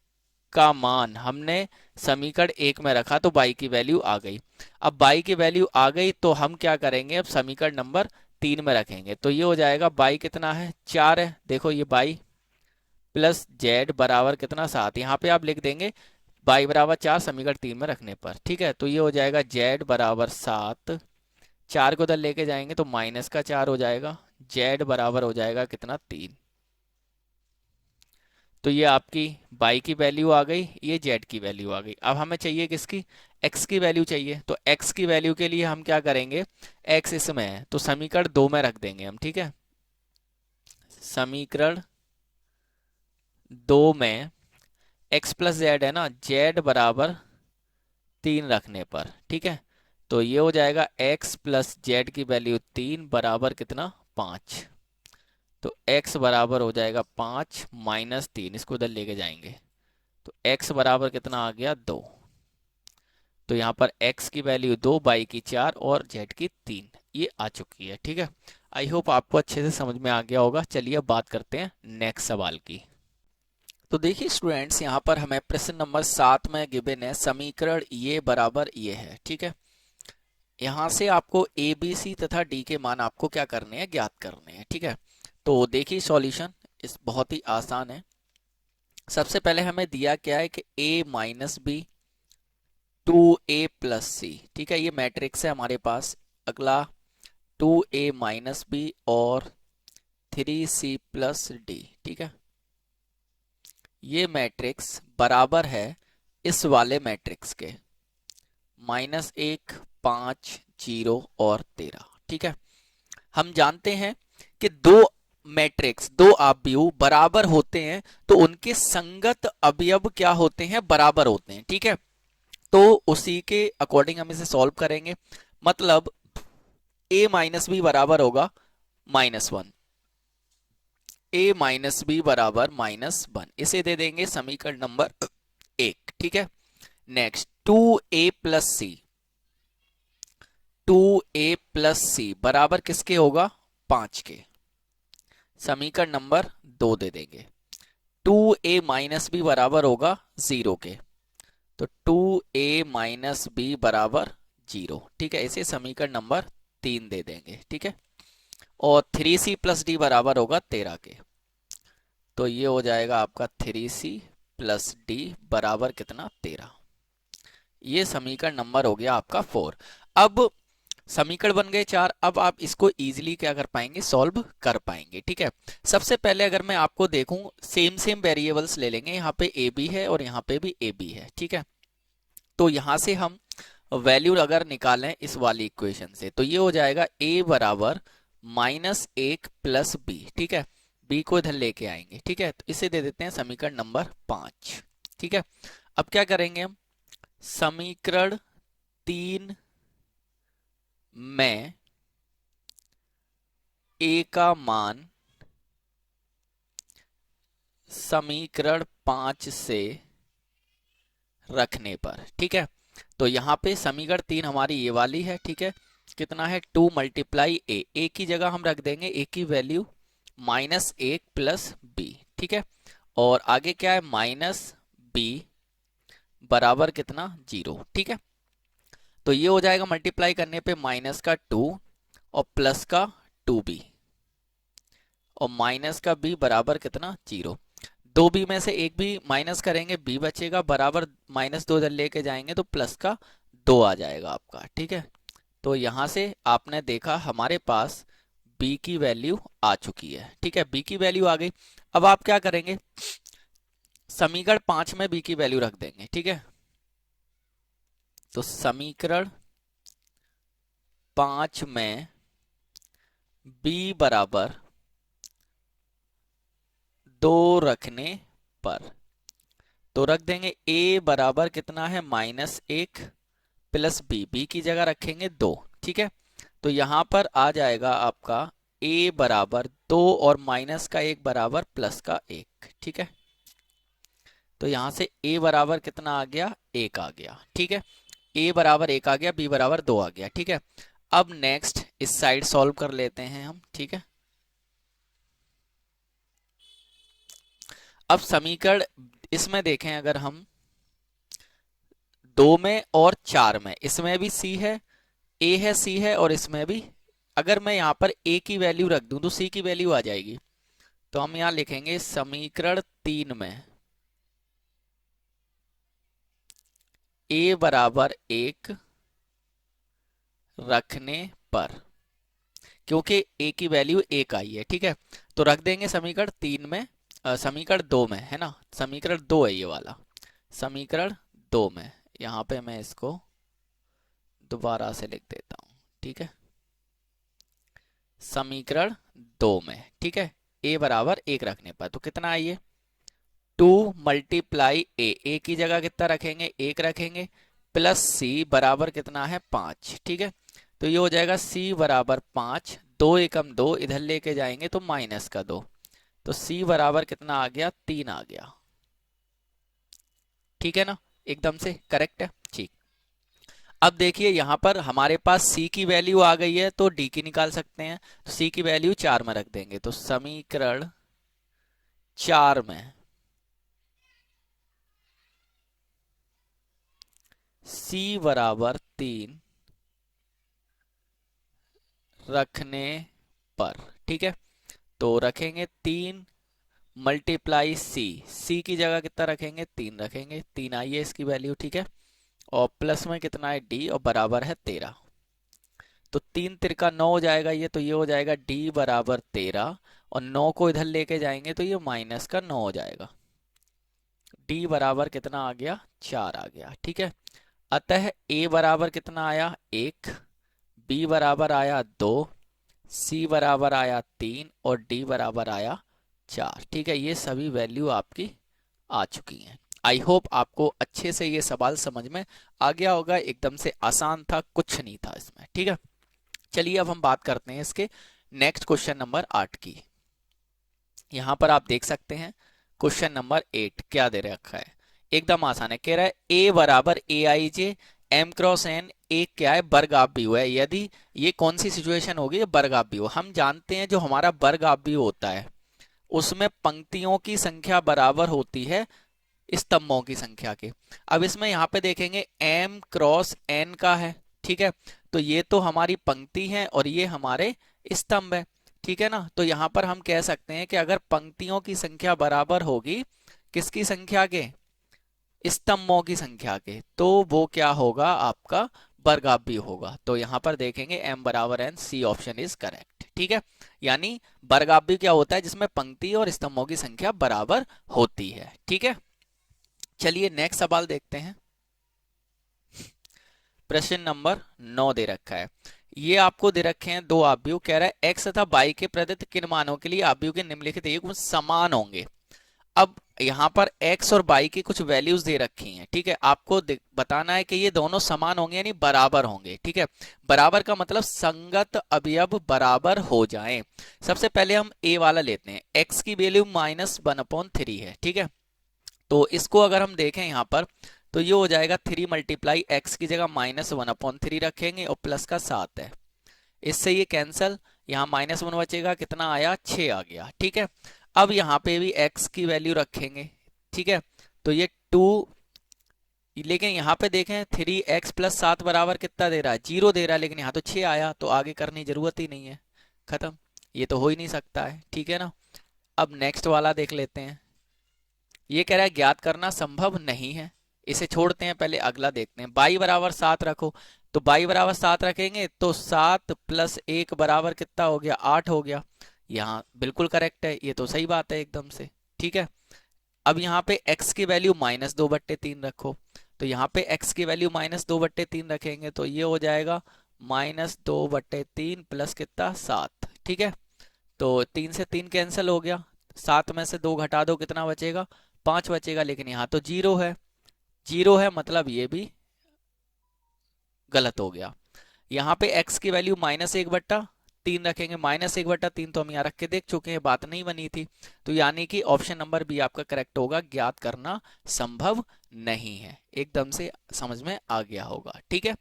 का मान हमने समीकरण 1 में रखा तो y की वैल्यू आ गई। अब y की वैल्यू आ गई तो हम क्या करेंगे, अब समीकरण नंबर 3 में रखेंगे, तो ये हो जाएगा y कितना है 4 है, देखो ये y प्लस जेड बराबर कितना 7, यहाँ पे आप लिख देंगे y बराबर 4 समीकरण 3 में रखने पर। ठीक है, तो ये हो जाएगा z बराबर 7, 4 को उधर लेके जाएंगे तो माइनस का 4 हो जाएगा, z बराबर हो जाएगा कितना 3। तो ये आपकी y की वैल्यू आ गई, ये z की वैल्यू आ गई। अब हमें चाहिए किसकी, x की वैल्यू चाहिए, तो x की वैल्यू के लिए हम क्या करेंगे, x इसमें है तो समीकरण 2 में रख देंगे हम। ठीक है, समीकरण 2 में x प्लस जेड है ना, z बराबर 3 रखने पर। ठीक है, तो ये हो जाएगा x प्लस जेड की वैल्यू 3 बराबर कितना 5, तो x बराबर हो जाएगा 5 माइनस 3, इसको उधर लेके जाएंगे तो x बराबर कितना आ गया 2। तो यहाँ पर x की वैल्यू 2, y की 4 और z की 3 ये आ चुकी है। ठीक है, आई होप आपको अच्छे से समझ में आ गया होगा। चलिए अब बात करते हैं नेक्स्ट सवाल की। तो देखिए स्टूडेंट्स, यहाँ पर हमें प्रश्न नंबर 7 में गिवन है समीकरण ये बराबर ये है। ठीक है, यहाँ से आपको ए बी सी तथा डी के मान आपको क्या करने हैं, ज्ञात करने हैं। ठीक है, तो देखिए सॉल्यूशन इस बहुत ही आसान है। सबसे पहले हमें दिया क्या है कि a minus B 2a plus C. ठीक है, ये मैट्रिक्स है हमारे पास। अगला 2a माइनस बी और 3c प्लस डी। ठीक है, ये मैट्रिक्स बराबर है इस वाले मैट्रिक्स के -1 5 0 और 13। ठीक है, हम जानते हैं कि दो मैट्रिक्स, दो अवयव बराबर होते हैं तो उनके संगत अवयव क्या होते हैं, बराबर होते हैं। ठीक है, तो उसी के अकॉर्डिंग हम इसे सॉल्व करेंगे। मतलब a माइनस बी बराबर होगा -1, a माइनस बी बराबर -1, इसे दे देंगे समीकरण नंबर 1। ठीक है, नेक्स्ट 2a प्लस सी, 2a प्लस सी बराबर किसके होगा 5 के, समीकरण नंबर 2 दे देंगे। 2a माइनस बी बराबर होगा 0 के, तो 2a माइनस बी बराबर 0। ठीक है, इसे समीकरण नंबर 3 दे देंगे। ठीक है, और 3c प्लस डी बराबर होगा 13 के, तो ये हो जाएगा आपका 3c प्लस डी बराबर कितना 13। ये समीकरण नंबर हो गया आपका 4। अब समीकरण बन गए 4। अब आप इसको इजीली क्या कर पाएंगे, सॉल्व कर पाएंगे। ठीक है, सबसे पहले अगर मैं आपको देखूं, सेम वेरिएबल्स ले लेंगे। यहाँ पे ए बी है और यहाँ पे भी ए बी है। ठीक है, तो यहाँ से हम वैल्यू अगर निकालें इस वाली इक्वेशन से, तो ये हो जाएगा a बराबर -1 प्लस बी। ठीक है, b को इधर लेके आएंगे। ठीक है, तो इसे दे देते हैं समीकरण नंबर 5। ठीक है, अब क्या करेंगे हम, समीकरण 3 में a का मान समीकरण 5 से रखने पर। ठीक है, तो यहाँ पे समीकरण 3 हमारी ये वाली है। ठीक है, कितना है 2 मल्टीप्लाई a की जगह हम रख देंगे a की वैल्यू -1 प्लस b। ठीक है, और आगे क्या है -b बराबर कितना 0। ठीक है, तो ये हो जाएगा मल्टीप्लाई करने पे माइनस का 2 और प्लस का 2b और माइनस का b बराबर कितना 0। 2b में से एक भी माइनस करेंगे, b बचेगा बराबर -2 इधर लेके जाएंगे तो प्लस का 2 आ जाएगा आपका। ठीक है, तो यहां से आपने देखा हमारे पास b की वैल्यू आ चुकी है। ठीक है, b की वैल्यू आ गई। अब आप क्या करेंगे, समीकरण 5 में b की वैल्यू रख देंगे। ठीक है, तो समीकरण 5 में b बराबर 2 रखने पर, तो रख देंगे a बराबर कितना है -1 प्लस b की जगह रखेंगे 2। ठीक है, तो यहां पर आ जाएगा आपका a बराबर तो और माइनस का एक बराबर प्लस का एक, ठीक है। तो यहां से a बराबर कितना आ गया, एक आ गया, ठीक है। a बराबर एक आ गया, b बराबर दो आ गया, ठीक है। अब नेक्स्ट इस साइड सॉल्व कर लेते हैं हम, ठीक है। अब समीकरण इसमें देखें अगर हम, दो में और चार में, इसमें भी c है, a है, c है, और इसमें भी, अगर मैं यहाँ पर a की वैल्यू रख दूं तो c की वैल्यू आ जाएगी। तो हम यहाँ लिखेंगे समीकरण 3 में a बराबर एक रखने पर, क्योंकि a की वैल्यू एक आई है, ठीक है, तो रख देंगे समीकरण 3 में, समीकरण 2 में, है ना, समीकरण 2 है ये वाला, समीकरण 2 में। यहाँ पे मैं इसको दोबारा से लिख देता हूँ, ठीक है, समीकरण 2 में, ठीक है, a बराबर एक रखने पर तो कितना आइए, 2 मल्टीप्लाई ए की जगह कितना रखेंगे, एक रखेंगे, प्लस सी बराबर कितना है, 5, ठीक है। तो ये हो जाएगा c बराबर 5, दो एकम दो, इधर लेके जाएंगे तो माइनस का 2, तो c बराबर कितना आ गया, 3 आ गया, ठीक है ना, एकदम से करेक्ट है, ठीक। अब देखिए यहाँ पर हमारे पास c की वैल्यू आ गई है तो d की निकाल सकते हैं, तो c की वैल्यू 4 में रख देंगे, तो समीकरण 4 में c बराबर 3 रखने पर, ठीक है, तो रखेंगे 3 मल्टीप्लाई सी की जगह कितना रखेंगे, 3 रखेंगे, 3 आई है इसकी वैल्यू, ठीक है, और प्लस में कितना है d, और बराबर है 13, तो 3 तिरका 9 हो जाएगा ये, तो ये हो जाएगा d बराबर 13, और 9 को इधर लेके जाएंगे तो ये माइनस का 9 हो जाएगा, d बराबर कितना आ गया, 4 आ गया, ठीक है। अतः a बराबर कितना आया, एक, b बराबर आया 2, c बराबर आया 3, और d बराबर आया 4, ठीक है। ये सभी वैल्यू आपकी आ चुकी हैं। आई होप आपको अच्छे से ये सवाल समझ में आ गया होगा, एकदम से आसान था, कुछ नहीं था इसमें, ठीक है। चलिए अब हम बात करते हैं इसके नेक्स्ट क्वेश्चन नंबर 8 की। यहां पर आप देख सकते हैं क्वेश्चन नंबर 8 क्या दे रखा है, एकदम आसान है, कह रहा है a बराबर ए आई जे एम क्रॉस एन, एक क्या है, वर्गाव्यूह है, यदि ये कौन सी सिचुएशन होगी, वर्गाव्यूह। हम जानते हैं जो हमारा वर्गाव्यूह होता है उसमें पंक्तियों की संख्या बराबर होती है स्तंभों की संख्या के। अब इसमें यहाँ पे देखेंगे m क्रॉस n का है, ठीक है, तो ये तो हमारी पंक्ति है और ये हमारे स्तंभ है, ठीक है ना। तो यहाँ पर हम कह सकते हैं कि अगर पंक्तियों की संख्या बराबर होगी किसकी संख्या के, स्तंभों की संख्या के, तो वो क्या होगा, आपका वर्गाव्यूह होगा। तो यहाँ पर देखेंगे m बराबर n, C option is correct, ठीक है। यानी वर्गाव्यूह क्या होता है, जिसमें पंक्ति और स्तंभों की संख्या बराबर होती है, ठीक है। चलिए नेक्स्ट सवाल देखते हैं। प्रश्न नंबर 9 दे रखा है, ये आपको दे रखे हैं दो आव्यूह, कह रहा है x तथा y के प्रदत्त किन मानों के लिए आव्यूह के निम्नलिखित एक समान होंगे। अब यहाँ पर x और y की कुछ वैल्यूज दे रखी हैं, ठीक है, आपको बताना है कि ये दोनों समान होंगे यानी बराबर होंगे, ठीक है। बराबर का मतलब संगत अवयव बराबर हो जाएं। सबसे पहले हम a वाला लेते हैं, x की वैल्यू -1/3 है, ठीक है। तो इसको अगर हम देखें यहाँ पर तो ये हो जाएगा 3 मल्टीप्लाई x की जगह -1/3 रखेंगे और प्लस का 7 है, इससे ये कैंसल, यहाँ -1 बचेगा, कितना आया, 6 आ गया, ठीक है। अब यहाँ पे भी x की वैल्यू रखेंगे, ठीक है, तो ये 2, लेकिन यहाँ पे देखें 3x + 7 बराबर कितना दे रहा है, 0 दे रहा है, लेकिन यहाँ तो 6 आया, तो आगे करने की जरूरत ही नहीं है, खत्म, ये तो हो ही नहीं सकता है, ठीक है ना। अब नेक्स्ट वाला देख लेते हैं, ये कह रहा है ज्ञात करना संभव नहीं है, इसे छोड़ते हैं, पहले अगला देखते हैं। y बराबर 7 रखो, तो y बराबर 7 रखेंगे तो 7 + 1 बराबर कितना हो गया, 8 हो गया, यहाँ बिल्कुल करेक्ट है, ये तो सही बात है एकदम से, ठीक है। अब यहाँ पे x की वैल्यू -2/3 रखो, तो यहाँ पे x की वैल्यू -2/3 रखेंगे तो ये हो जाएगा -2/3 प्लस कितना, 7, ठीक है। तो 3 से 3 कैंसिल हो गया, 7 में से 2 घटा दो, कितना बचेगा, 5 बचेगा, लेकिन यहाँ तो 0 है, 0 है मतलब ये भी गलत हो गया। यहाँ पे x की वैल्यू -1/3 3 रखेंगे, -1/3 तो हम यहाँ रख के देख चुके हैं, बात नहीं बनी थी। तो यानी कि ऑप्शन नंबर बी आपका करेक्ट होगा, ज्ञात करना संभव नहीं है। एकदम से समझ में आ गया होगा, ठीक है।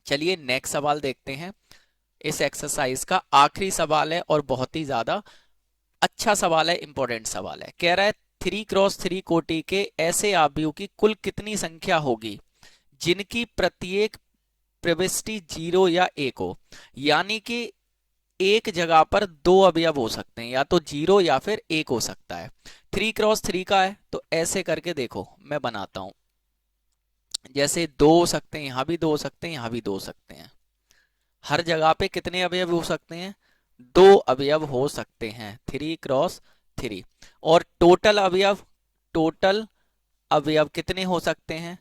चलिए नेक्स्ट सवाल देखते हैं। इस एक्सरसाइज का आखिरी सवाल है और बहुत ही ज्यादा अच्छा सवाल है, इंपॉर्टेंट सवाल है। कह रहा है 3x3 कोटि के ऐसे आव्यूह की कुल कितनी संख्या होगी जिनकी प्रत्येक प्रविष्टि 0 या 1 हो। यानी कि एक जगह पर दो अवयव हो सकते हैं, या तो 0 या फिर 1 हो सकता है। 3x3 का है तो ऐसे करके देखो मैं बनाता हूं, जैसे 2 हो सकते हैं, यहां भी 2 हो सकते हैं, यहां भी 2 हो सकते हैं। हर जगह पे कितने अवयव हो सकते हैं? 2 अवयव हो सकते हैं 3x3। और टोटल अवयव कितने हो सकते हैं?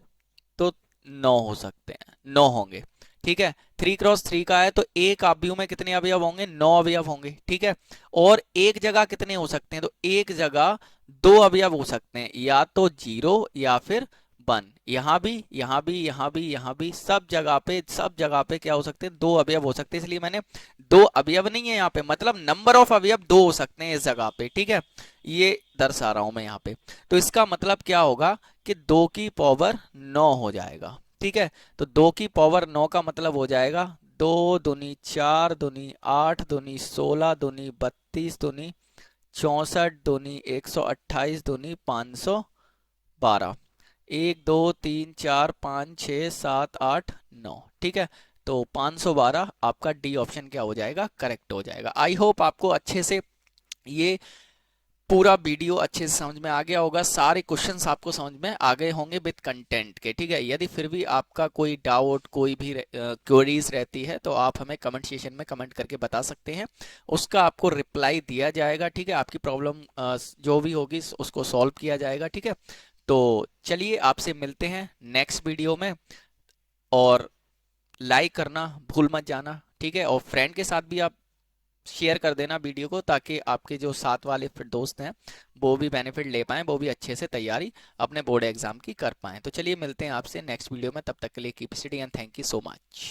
तो 9 हो सकते हैं, 9 होंगे, ठीक है। 3x3 का है तो एक आव्यूह में कितने अवयव होंगे? 9 अवयव होंगे, ठीक है। और एक जगह कितने हो सकते हैं? तो एक जगह 2 अवयव हो सकते हैं, या तो 0 या फिर 1। यहां भी, यहां भी, यहां भी, यहां भी, सब जगह पे क्या हो सकते हैं? 2 अवयव हो सकते हैं। इसलिए मैंने 2 अवयव नहीं है यहाँ पे, मतलब नंबर ऑफ अवयव 2 हो सकते हैं इस जगह पे, ठीक है। ये दर्शा रहा हूं मैं यहाँ पे। तो इसका मतलब क्या होगा कि 2 की पावर 9 हो जाएगा, ठीक है। तो 2 की पावर 9 का मतलब हो जाएगा 2 दूनी 4 दूनी 8 दूनी 16 दूनी 32 दूनी 64 दूनी 128 दूनी 512। 1 2 3 4 5 6 7 8 9, ठीक है। तो 512 आपका डी ऑप्शन क्या हो जाएगा? करेक्ट हो जाएगा। आई होप आपको अच्छे से ये पूरा वीडियो अच्छे से समझ में आ गया होगा, सारे क्वेश्चंस आपको समझ में आ गए होंगे विद कंटेंट के, ठीक है। यदि फिर भी आपका कोई डाउट, कोई भी क्वेरीज रहती है तो आप हमें कमेंट सेशन में कमेंट करके बता सकते हैं, उसका आपको रिप्लाई दिया जाएगा, ठीक है। आपकी प्रॉब्लम जो भी होगी उसको सॉल्व किया जाएगा, ठीक है। तो चलिए आपसे मिलते हैं नेक्स्ट वीडियो में, और लाइक करना भूल मत जाना, ठीक है। और फ्रेंड के साथ भी आप शेयर कर देना वीडियो को, ताकि आपके जो साथ वाले फिर दोस्त हैं वो भी बेनिफिट ले पाएं, वो भी अच्छे से तैयारी अपने बोर्ड एग्जाम की कर पाएं। तो चलिए मिलते हैं आपसे नेक्स्ट वीडियो में, तब तक के लिए keep study and thank you so much.